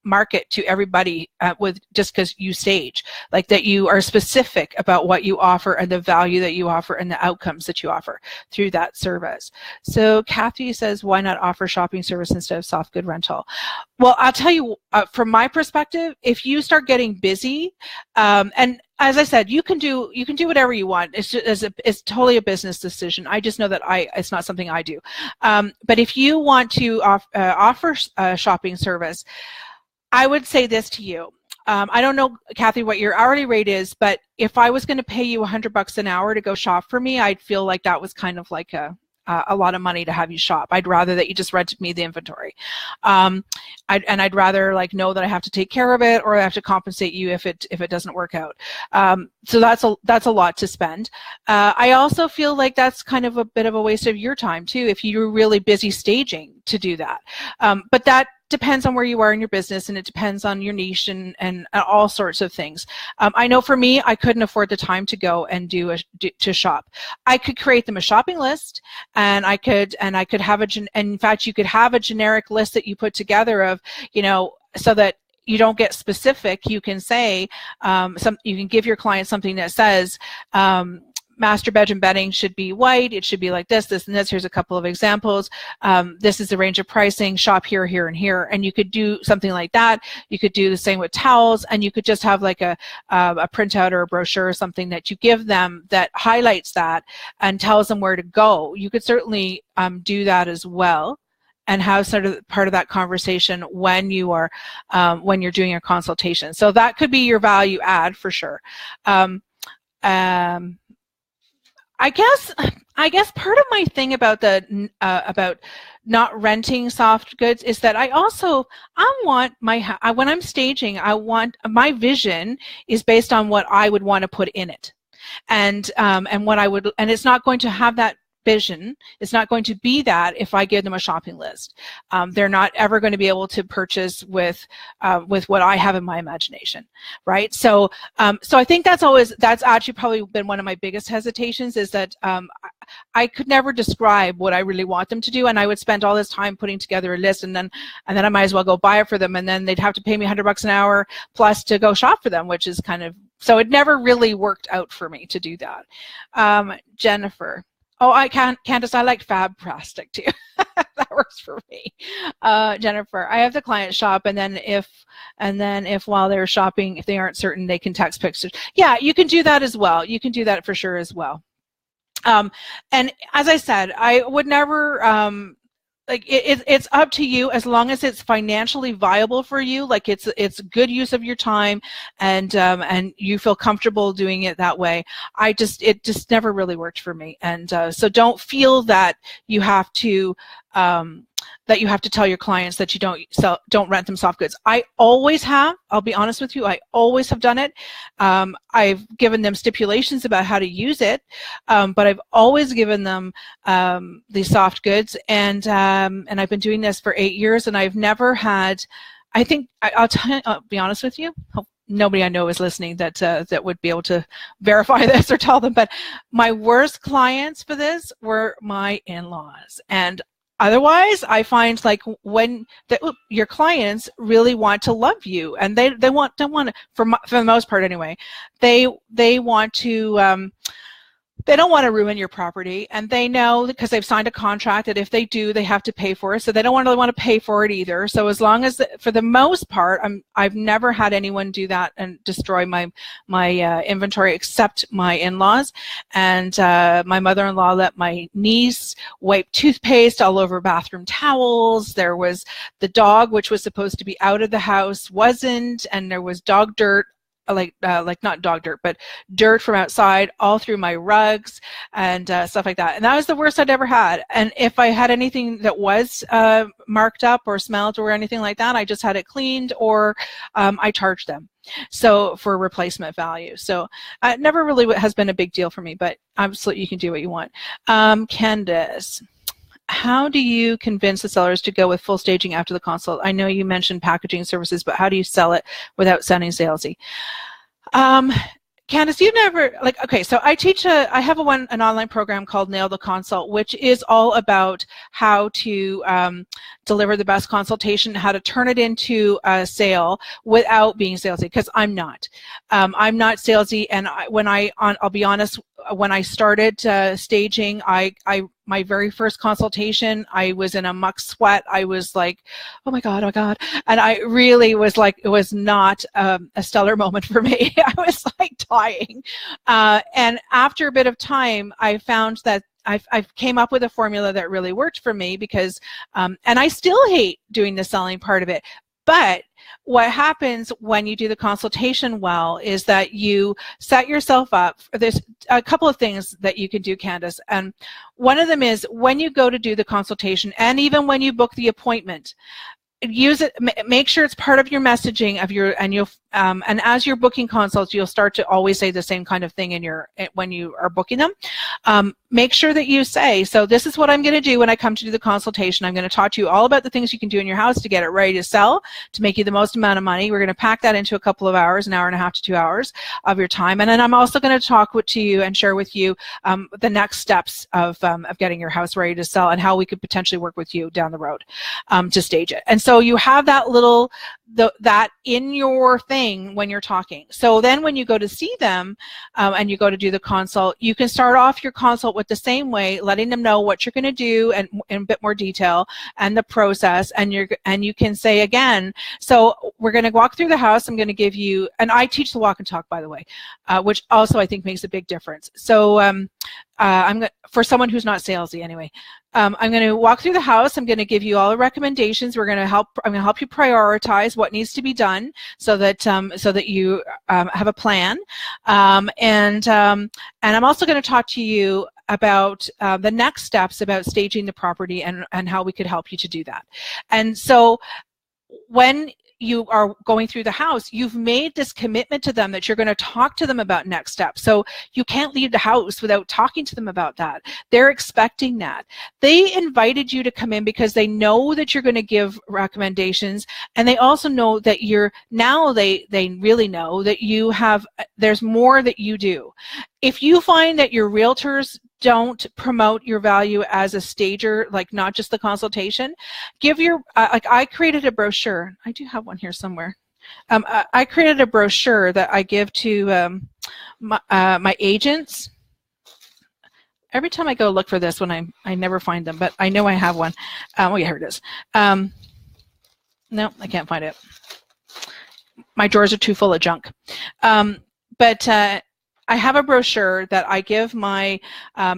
A: market to everybody with just because you stage, like that you are specific about what you offer and the value that you offer and the outcomes that you offer through that service. So Kathy says, why not offer shopping service instead of soft good rental? Well, I'll tell you, from my perspective, if you start getting busy, and as I said, you can do whatever you want. It's totally a business decision. I just know that it's not something I do. But if you want to offer a shopping service, I would say this to you. I don't know, Kathy, what your hourly rate is, but if I was going to pay you $100 an hour to go shop for me, I'd feel like that was kind of like a lot of money to have you shop. I'd rather that you just rented me the inventory. I'd rather know that I have to take care of it, or I have to compensate you if it doesn't work out. So that's a lot to spend. I also feel like that's kind of a bit of a waste of your time too, if you're really busy staging to do that. But that depends on where you are in your business, and it depends on your niche and all sorts of things. I know for me, I couldn't afford the time to go and to shop. I could create them a shopping list, and I could have in fact, you could have a generic list that you put together of, you know, so that you don't get specific. You can say, you can give your client something that says, master bedroom bedding should be white. It should be like this, this, and this. Here's a couple of examples. This is the range of pricing. Shop here, here, and here. And you could do something like that. You could do the same with towels, and you could just have like a printout or a brochure or something that you give them that highlights that and tells them where to go. You could certainly do that as well, and have sort of part of that conversation when you are when you're doing your consultation. So that could be your value add for sure. I guess part of my thing about about not renting soft goods is that I want when I'm staging, I want my vision is based on what I would want to put in it, and what I would, and it's not going to have that vision. It's not going to be that if I give them a shopping list. They're not ever going to be able to purchase with what I have in my imagination, right? So I think that's actually probably been one of my biggest hesitations, is that I could never describe what I really want them to do, and I would spend all this time putting together a list, and then I might as well go buy it for them, and then they'd have to pay me $100 an hour plus to go shop for them, which is kind of, so it never really worked out for me to do that. Jennifer. Oh, Candace, I like fab plastic too. That works for me. Jennifer, I have the client shop, and then if while they're shopping, if they aren't certain, they can text pictures. Yeah, you can do that as well. You can do that for sure as well. And as I said, I would never, like it's up to you, as long as it's financially viable for you, like it's good use of your time, and you feel comfortable doing it that way. It just never really worked for me, and so don't feel that you have to tell your clients that you don't rent them soft goods. I always have. I'll be honest with you. I always have done it. I've given them stipulations about how to use it, but I've always given them these soft goods, and I've been doing this for 8 years, and I've never had. I think I'll be honest with you. Nobody I know is listening that would be able to verify this or tell them, but my worst clients for this were my in-laws. And otherwise, I find like when your clients really want to love you, and they want to, for the most part anyway, they want to. They don't want to ruin your property, and they know, because they've signed a contract, that if they do, they have to pay for it. So they don't really want to pay for it either. So as long as, for the most part, I've never had anyone do that and destroy my inventory, except my in-laws. And my mother-in-law let my niece wipe toothpaste all over bathroom towels. There was the dog, which was supposed to be out of the house, wasn't, and there was dog dirt, like not dog dirt, but dirt from outside all through my rugs and stuff like that. And that was the worst I'd ever had. And if I had anything that was marked up or smelled or anything like that, I just had it cleaned, or I charged them for replacement value. So it never really has been a big deal for me, but absolutely you can do what you want. Candace, how do you convince the sellers to go with full staging after the consult? I know you mentioned packaging services, but how do you sell it without sounding salesy? Candace, you never, okay, so I have an online program called Nail the Consult, which is all about how to deliver the best consultation, how to turn it into a sale without being salesy, because I'm not. I'm not salesy, and I'll be honest, when I started staging, my very first consultation, I was in a muck sweat. I was like, oh my God. And I really was like, it was not a stellar moment for me. I was like dying. And after a bit of time, I found that I've came up with a formula that really worked for me, because, and I still hate doing the selling part of it. But what happens when you do the consultation well is that you set yourself up. There's a couple of things that you can do, Candace, and one of them is when you go to do the consultation, and even when you book the appointment, use it, make sure it's part of your messaging of your, and you'll and as you're booking consults, you'll start to always say the same kind of thing in your, when you are booking them. Make sure that you say, so this is what I'm going to do when I come to do the consultation. I'm going to talk to you all about the things you can do in your house to get it ready to sell, to make you the most amount of money. We're going to pack that into a couple of hours, an hour and a half to 2 hours of your time. And then I'm also going to talk to you and share with you the next steps of getting your house ready to sell and how we could potentially work with you down the road to stage it. And so you have that little, that in your thing when you're talking. So then when you go to see them and you go to do the consult, you can start off your consult with the same way, letting them know what you're going to do and in a bit more detail and the process. And you can say again, so we're going to walk through the house. I'm going to give you, and I teach the walk and talk, by the way, which also I think makes a big difference. So for someone who's not salesy anyway, I'm going to walk through the house. I'm going to give you all the recommendations. I'm going to help you prioritize what needs to be done so that you have a plan. And I'm also going to talk to you about the next steps about staging the property and how we could help you to do that. And so when you are going through the house, you've made this commitment to them that you're going to talk to them about next steps. So you can't leave the house without talking to them about that. They're expecting that. They invited you to come in because they know that you're going to give recommendations, and they also know that they really know that there's more that you do. If you find that your realtors don't promote your value as a stager, like not just the consultation, give your, like I created a brochure. I do have one here somewhere. I created a brochure that I give to my agents. Every time I go look for this one, I never find them, but I know I have one. Oh yeah, here it is. No, I can't find it. My drawers are too full of junk. But I have a brochure that I give my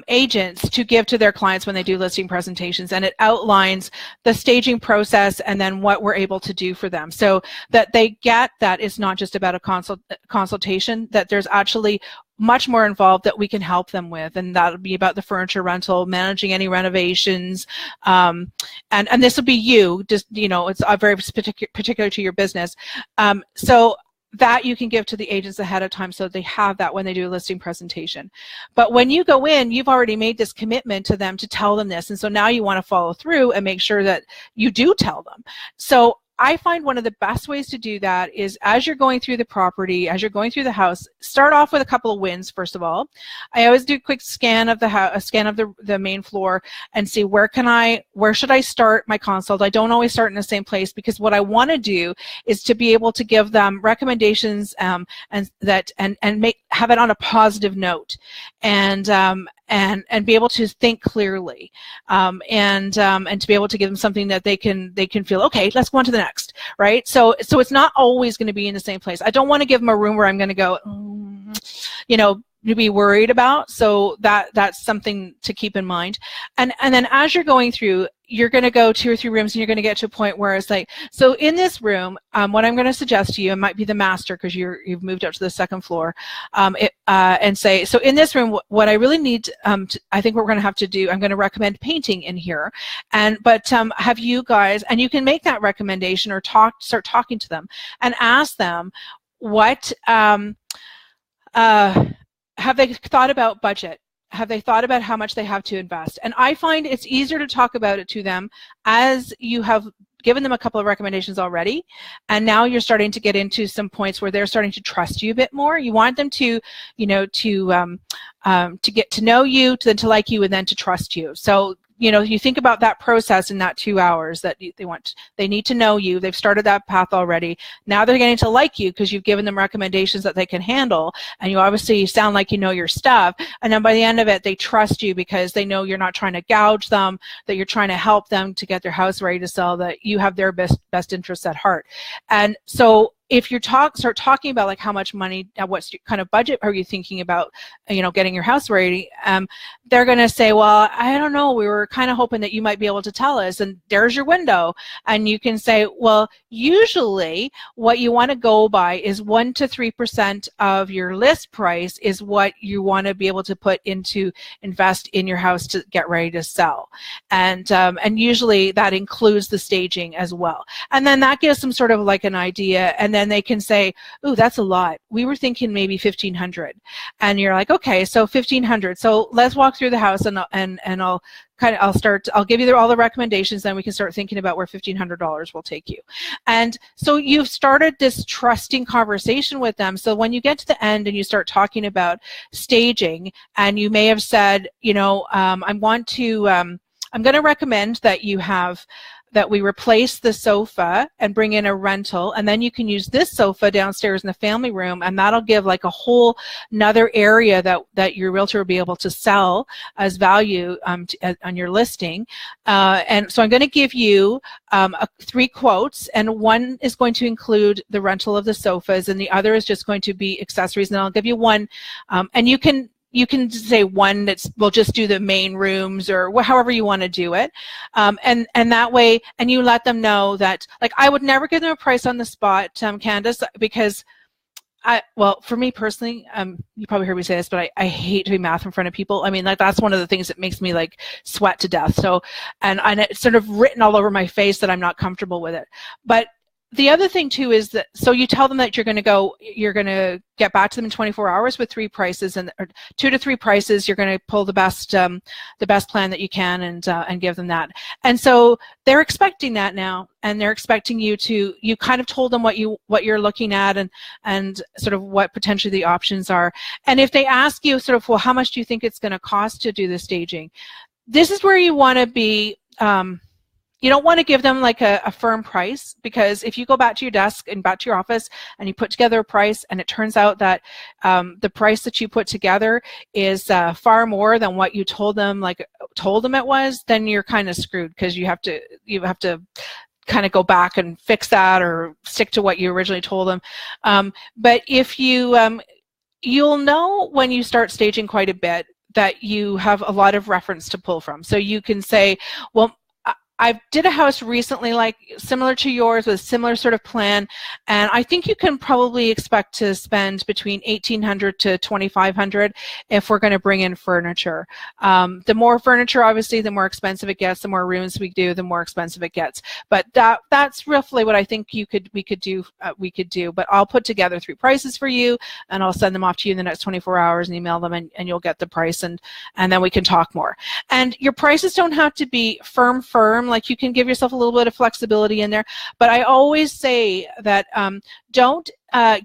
A: agents to give to their clients when they do listing presentations, and it outlines the staging process and then what we're able to do for them, so that they get that it's not just about a consultation, that there's actually much more involved that we can help them with, and that'll be about the furniture rental, managing any renovations, and this will be you, just, you know, it's very particular to your business. So that you can give to the agents ahead of time so they have that when they do a listing presentation. But when you go in, you've already made this commitment to them to tell them this, and so now you want to follow through and make sure that you do tell them. So I find one of the best ways to do that is, as you're going through the property, as you're going through the house, start off with a couple of wins. First of all, I always do a quick scan of the house, a scan of the main floor, and see where should I start my consult. I don't always start in the same place, because what I want to do is to be able to give them recommendations and have it on a positive note, and be able to think clearly, and to be able to give them something that they can feel, okay, let's go on to the next, right? So it's not always going to be in the same place. I don't want to give them a room where I'm going to go, you know, to be worried about. So that's something to keep in mind. And then as you're going through, you're going to go 2 or 3 rooms, and you're going to get to a point where it's like, so in this room, what I'm going to suggest to you, it might be the master because you've moved up to the 2nd floor, and say, so in this room, what I really need, I think what we're going to have to do, I'm going to recommend painting in here, but have you guys, and you can make that recommendation or start talking to them and ask them what, have they thought about budget? Have they thought about how much they have to invest? And I find it's easier to talk about it to them as you have given them a couple of recommendations already, and now you're starting to get into some points where they're starting to trust you a bit more. You want them to, you know, to get to know you, then to like you, and then to trust you. So, you know, you think about that process in that 2 hours that they need to know you. They've started that path already. Now they're getting to like you because you've given them recommendations that they can handle, and you obviously sound like you know your stuff. And then by the end of it, they trust you because they know you're not trying to gouge them, that you're trying to help them to get their house ready to sell, that you have their best interests at heart. And so if you start talking about like how much money, what's your kind of budget are you thinking about, getting your house ready, they're going to say, well, I don't know, we were kind of hoping that you might be able to tell us, and there's your window. And you can say, well, usually what you want to go by is 1 to 3% of your list price is what you want to be able to put into invest in your house to get ready to sell. And usually that includes the staging as well. And then that gives them sort of like an idea, and then they can say, ooh, that's a lot. We were thinking maybe 1,500. And you're like, okay, so 1,500. So let's walk through the house, and I'll give you all the recommendations, then we can start thinking about where $1,500 will take you. And so you've started this trusting conversation with them. So when you get to the end and you start talking about staging, and you may have said, I'm going to recommend that we replace the sofa and bring in a rental, and then you can use this sofa downstairs in the family room, and that'll give like a whole another area that your realtor will be able to sell as value on your listing. And so I'm going to give you 3 quotes, and one is going to include the rental of the sofas, and the other is just going to be accessories, and I'll give you one, and you can say one we'll just do the main rooms, or however you want to do it. And that way, and you let them know that, like, I would never give them a price on the spot, Candace, because for me personally, you probably heard me say this, but I hate doing math in front of people. I mean, like, that's one of the things that makes me like sweat to death. So, and it's sort of written all over my face that I'm not comfortable with it. But the other thing too is that, so you tell them that you're going to get back to them in 24 hours with 3 prices, or 2 to 3 prices. You're going to pull the best plan that you can, and give them that. And so they're expecting that now, and they're expecting you kind of told them what you're looking at, and sort of what potentially the options are. And if they ask you sort of, well, how much do you think it's going to cost to do the staging? This is where you want to be. You don't want to give them like a firm price, because if you go back to your desk and back to your office and you put together a price, and it turns out that the price that you put together is far more than what you told them it was, then you're kind of screwed, because you have to kind of go back and fix that, or stick to what you originally told them. But if you'll know when you start staging quite a bit that you have a lot of reference to pull from. So you can say, well, I did a house recently, like similar to yours, with a similar sort of plan, and I think you can probably expect to spend between $1,800 to $2,500 if we're going to bring in furniture. The more furniture, obviously, the more expensive it gets. The more rooms we do, the more expensive it gets. But that's roughly what I think we could do. But I'll put together 3 prices for you, and I'll send them off to you in the next 24 hours and email them, and you'll get the price, and then we can talk more. And your prices don't have to be firm. Like, you can give yourself a little bit of flexibility in there, but I always say that don't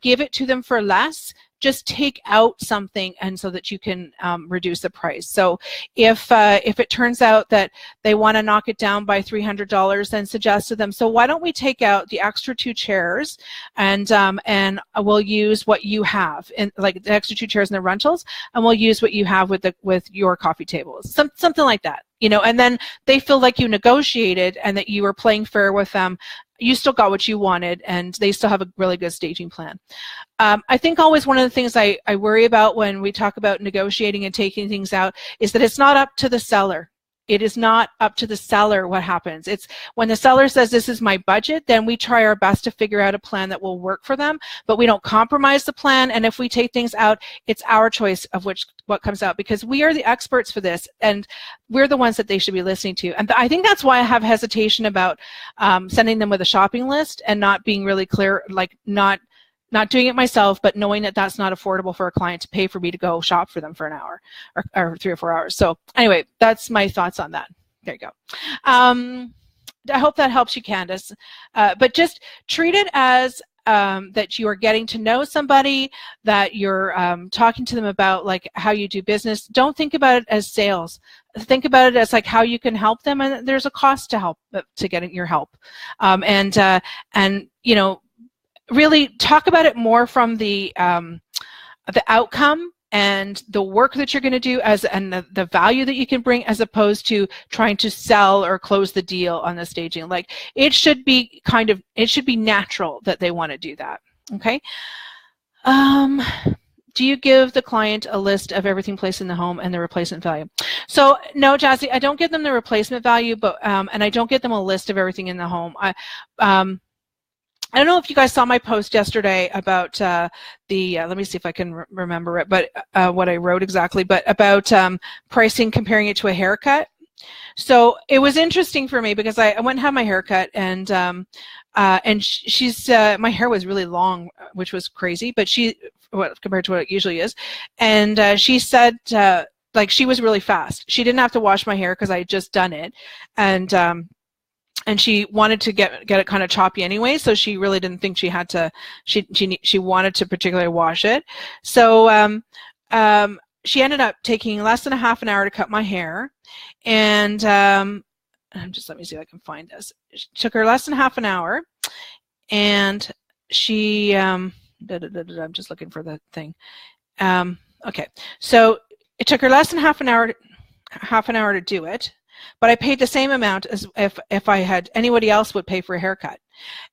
A: give it to them for less. Just take out something, and so that you can reduce the price. So if it turns out that they want to knock it down by $300, then suggest to them, so why don't we take out the extra 2 chairs, and we'll use what you have, in like the extra 2 chairs in the rentals, and we'll use what you have with your coffee tables, something like that. And then they feel like you negotiated, and that you were playing fair with them. You still got what you wanted, and they still have a really good staging plan. I think always one of the things I worry about when we talk about negotiating and taking things out is that it's not up to the seller. It is not up to the seller what happens. It's when the seller says, this is my budget, then we try our best to figure out a plan that will work for them, but we don't compromise the plan. And if we take things out, it's our choice of what comes out, because we are the experts for this, and we're the ones that they should be listening to. And I think that's why I have hesitation about sending them with a shopping list and not being really clear, like not doing it myself, but knowing that that's not affordable for a client to pay for me to go shop for them for an hour or 3 or 4 hours. So anyway, that's my thoughts on that. There you go. I hope that helps you, Candace. But just treat it as that you are getting to know somebody, that you're talking to them about like how you do business. Don't think about it as sales. Think about it as like how you can help them, and there's a cost to getting your help. And really talk about it more from the outcome and the work that you're going to do and the value that you can bring, as opposed to trying to sell or close the deal on the staging. Like, it should be natural that they want to do that. Okay. Do you give the client a list of everything placed in the home and the replacement value? So no, Jazzy, I don't give them the replacement value, but and I don't give them a list of everything in the home. I don't know if you guys saw my post yesterday about let me see if I can remember it, but what I wrote exactly, but about pricing, comparing it to a haircut. So it was interesting for me because I went and had my haircut, and she's my hair was really long, which was crazy, but compared to what it usually is, and she said like she was really fast. She didn't have to wash my hair because I had just done it, and she wanted to get it kind of choppy anyway, so she really didn't think she had to. She wanted to particularly wash it, so she ended up taking less than a half an hour to cut my hair, and just let me see if I can find this. It took her less than half an hour, and she I'm just looking for the thing. Okay, so it took her less than half an hour to do it, but I paid the same amount as if I had anybody else would pay for a haircut,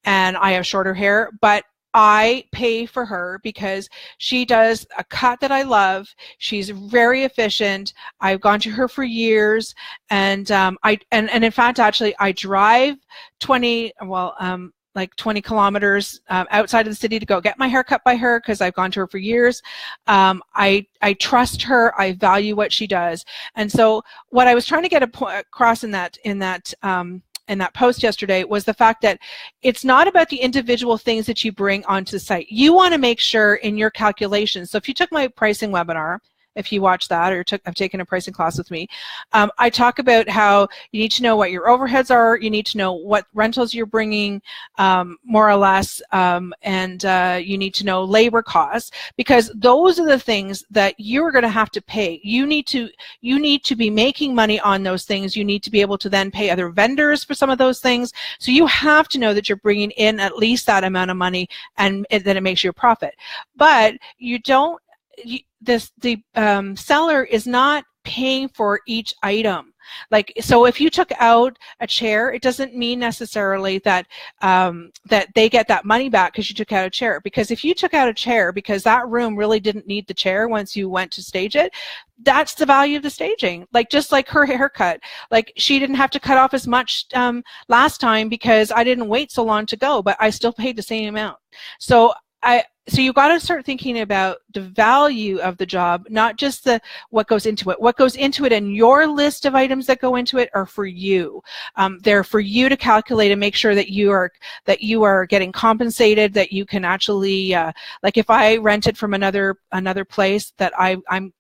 A: and I have shorter hair, but I pay for her because she does a cut that I love. She's very efficient. I've gone to her for years, and in fact, actually, I drive 20 kilometers outside of the city to go get my hair cut by her because I've gone to her for years. I trust her. I value what she does, and so what I was trying to get across in that post yesterday was the fact that it's not about the individual things that you bring onto the site. You want to make sure in your calculations. So if you took my pricing webinar, if you watch that, or have taken a pricing class with me, I talk about how you need to know what your overheads are, you need to know what rentals you're bringing, more or less, and you need to know labor costs, because those are the things that you're going to have to pay. You need to be making money on those things. You need to be able to then pay other vendors for some of those things. So you have to know that you're bringing in at least that amount of money, and then it makes you a profit. But you don't. The seller is not paying for each item. Like, so if you took out a chair, it doesn't mean necessarily that that they get that money back because you took out a chair. Because if you took out a chair because that room really didn't need the chair once you went to stage it, that's the value of the staging. Like, just like her haircut, like she didn't have to cut off as much last time because I didn't wait so long to go, but I still paid the same amount. So you've got to start thinking about the value of the job, not just what goes into it. What goes into it and your list of items that go into it are for you. They're for you to calculate and make sure that you are getting compensated, that you can actually, like if I rented from another place, that I'm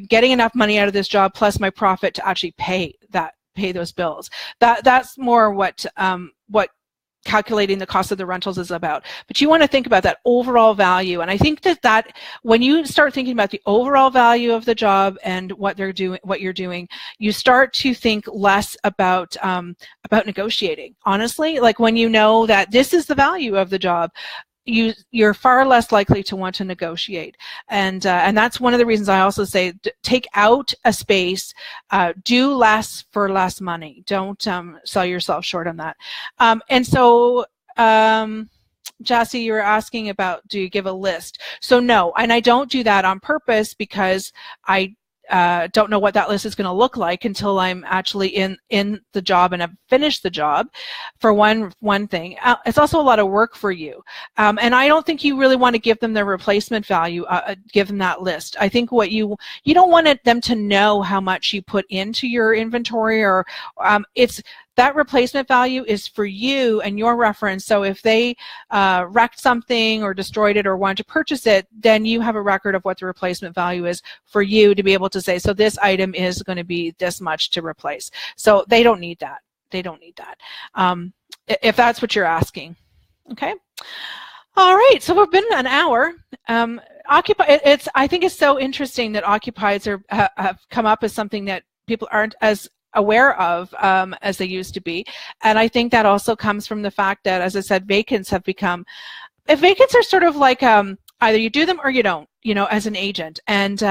A: getting enough money out of this job plus my profit to actually pay those bills. That's more what calculating the cost of the rentals is about. But you want to think about that overall value, and I think that when you start thinking about the overall value of the job and what you're doing, you start to think less about negotiating. Honestly, like when you know that this is the value of the job, you're far less likely to want to negotiate, and that's one of the reasons I also say take out a space, do less for less money. Don't sell yourself short on that. And so, Jassy, you were asking about, do you give a list? So no, and I don't do that on purpose because I don't know what that list is going to look like until I'm actually in the job and have finished the job, for one thing. It's also a lot of work for you. And I don't think you really want to give them the replacement value, give them that list. I think what you don't want them to know how much you put into your inventory, or that replacement value is for you and your reference. So if they wrecked something or destroyed it or wanted to purchase it, then you have a record of what the replacement value is for you to be able to say, so this item is going to be this much to replace. So they don't need that. They don't need that. If that's what you're asking. Okay. All right. So we've been an hour. I think it's so interesting that occupieds have come up as something that people aren't as aware of as they used to be, and I think that also comes from the fact that, as I said, vacants are sort of like either you do them or you don't. as an agent. And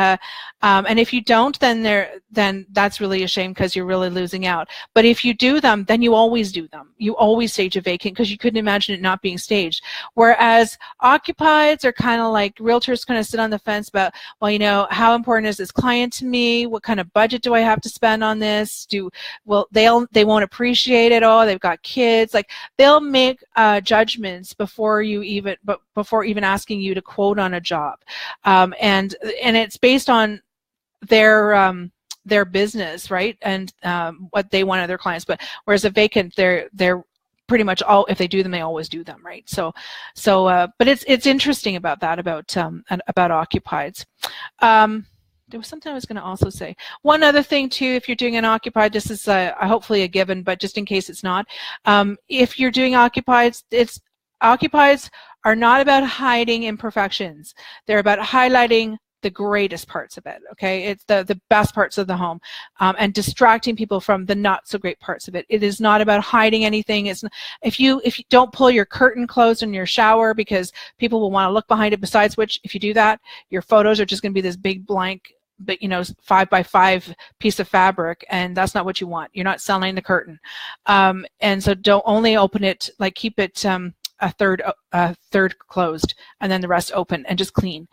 A: if you don't, then that's really a shame, because you're really losing out. But if you do them, then you always do them. You always stage a vacant, because you couldn't imagine it not being staged. Whereas occupieds are kind of like, realtors kind of sit on the fence about, well, how important is this client to me? What kind of budget do I have to spend on this? They won't appreciate it all. They've got kids. Like, they'll make judgments before even asking you to quote on a job. And it's based on their business, right? And what they want of their clients. But whereas a vacant, they're pretty much all, if they do them, they always do them, right? But it's interesting about that, about occupieds. There was something I was going to also say. One other thing too, if you're doing an occupied, this is hopefully a given, but just in case it's not, if you're doing occupieds, occupieds are not about hiding imperfections. They're about highlighting the greatest parts of it, okay? It's the best parts of the home, and distracting people from the not so great parts of it. It is not about hiding anything. If you don't pull your curtain closed in your shower, because people will want to look behind it, besides which, if you do that, your photos are just going to be this big blank, but 5x5 piece of fabric, and that's not what you want. You're not selling the curtain. And so don't only open it, like keep it a third closed, and then the rest open, and just clean.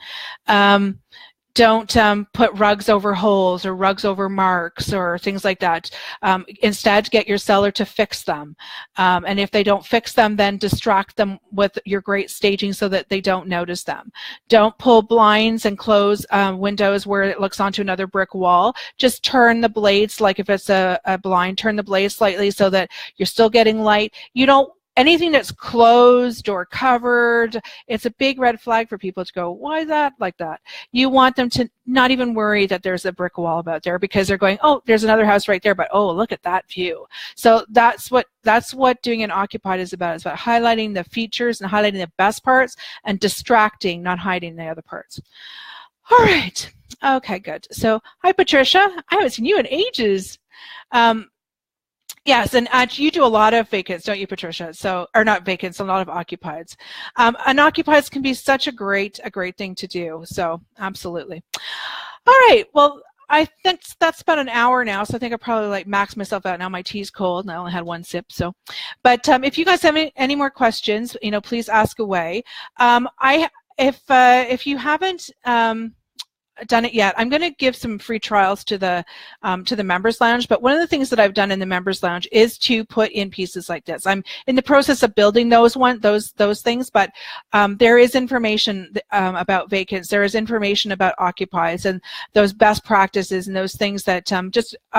A: Don't put rugs over holes or rugs over marks or things like that. Instead, get your seller to fix them. And if they don't fix them, then distract them with your great staging so that they don't notice them. Don't pull blinds and close windows where it looks onto another brick wall. Just turn the blades, like if it's a blind, turn the blades slightly so that you're still getting light. Anything that's closed or covered, it's a big red flag for people to go, why is that like that? You want them to not even worry that there's a brick wall about there, because they're going, oh, there's another house right there, but oh, look at that view. So that's what doing an occupied is about. It's about highlighting the features and highlighting the best parts and distracting, not hiding the other parts. All right. Okay, good. So, hi, Patricia. I haven't seen you in ages. Yes, and you do a lot of vacants, don't you, Patricia? Or not vacants, a lot of occupieds. And occupieds can be such a great thing to do. So absolutely. All right. Well, I think that's about an hour now. So I think I probably maxed myself out now. My tea's cold, and I only had one sip. So, but if you guys have any more questions, please ask away. If you haven't done it yet, I'm going to give some free trials to the members lounge. But one of the things that I've done in the members lounge is to put in pieces like this. I'm in the process of building those things, but there is information about vacants. There is information about occupies and those best practices and those things that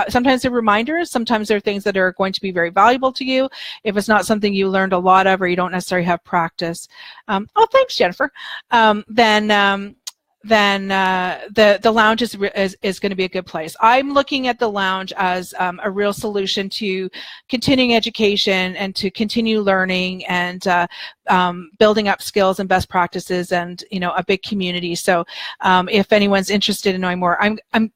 A: sometimes they're reminders, sometimes they're things that are going to be very valuable to you if it's not something you learned a lot of or you don't necessarily have practice. Oh, thanks, Jennifer. Then the lounge is going to be a good place. I'm looking at the lounge as a real solution to continuing education and to continue learning and building up skills and best practices and a big community. So if anyone's interested in knowing more, I'm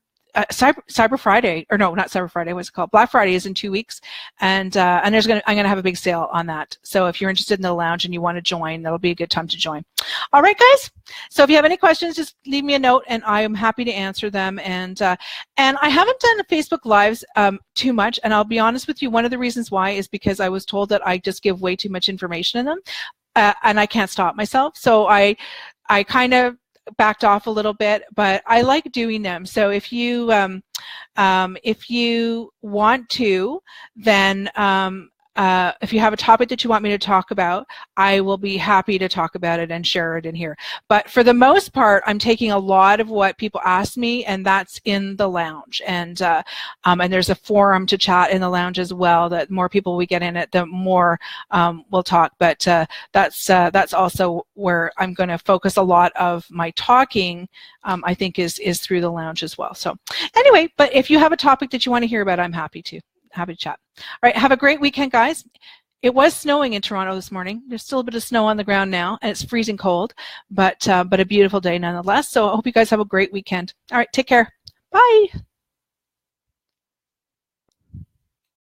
A: Cyber Friday, or no, not Cyber Friday, what's it called? Black Friday is in 2 weeks, and I'm gonna have a big sale on that. So if you're interested in the lounge and you want to join, that'll be a good time to join. All right, guys. So if you have any questions, just leave me a note, and I am happy to answer them. And I haven't done Facebook Lives too much, and I'll be honest with you. One of the reasons why is because I was told that I just give way too much information in them, and I can't stop myself. So I kind of backed off a little bit, but I like doing them. So if you want to, then if you have a topic that you want me to talk about, I will be happy to talk about it and share it in here. But for the most part, I'm taking a lot of what people ask me, and that's in the lounge. And there's a forum to chat in the lounge as well. That more people we get in it, the more we'll talk. But that's also where I'm going to focus a lot of my talking. I think is through the lounge as well. So anyway, but if you have a topic that you want to hear about, I'm happy to chat. All right, have a great weekend, guys. It was snowing in Toronto this morning. There's still a bit of snow on the ground now, and it's freezing cold, but a beautiful day nonetheless. So I hope you guys have a great weekend. All right, take care. Bye.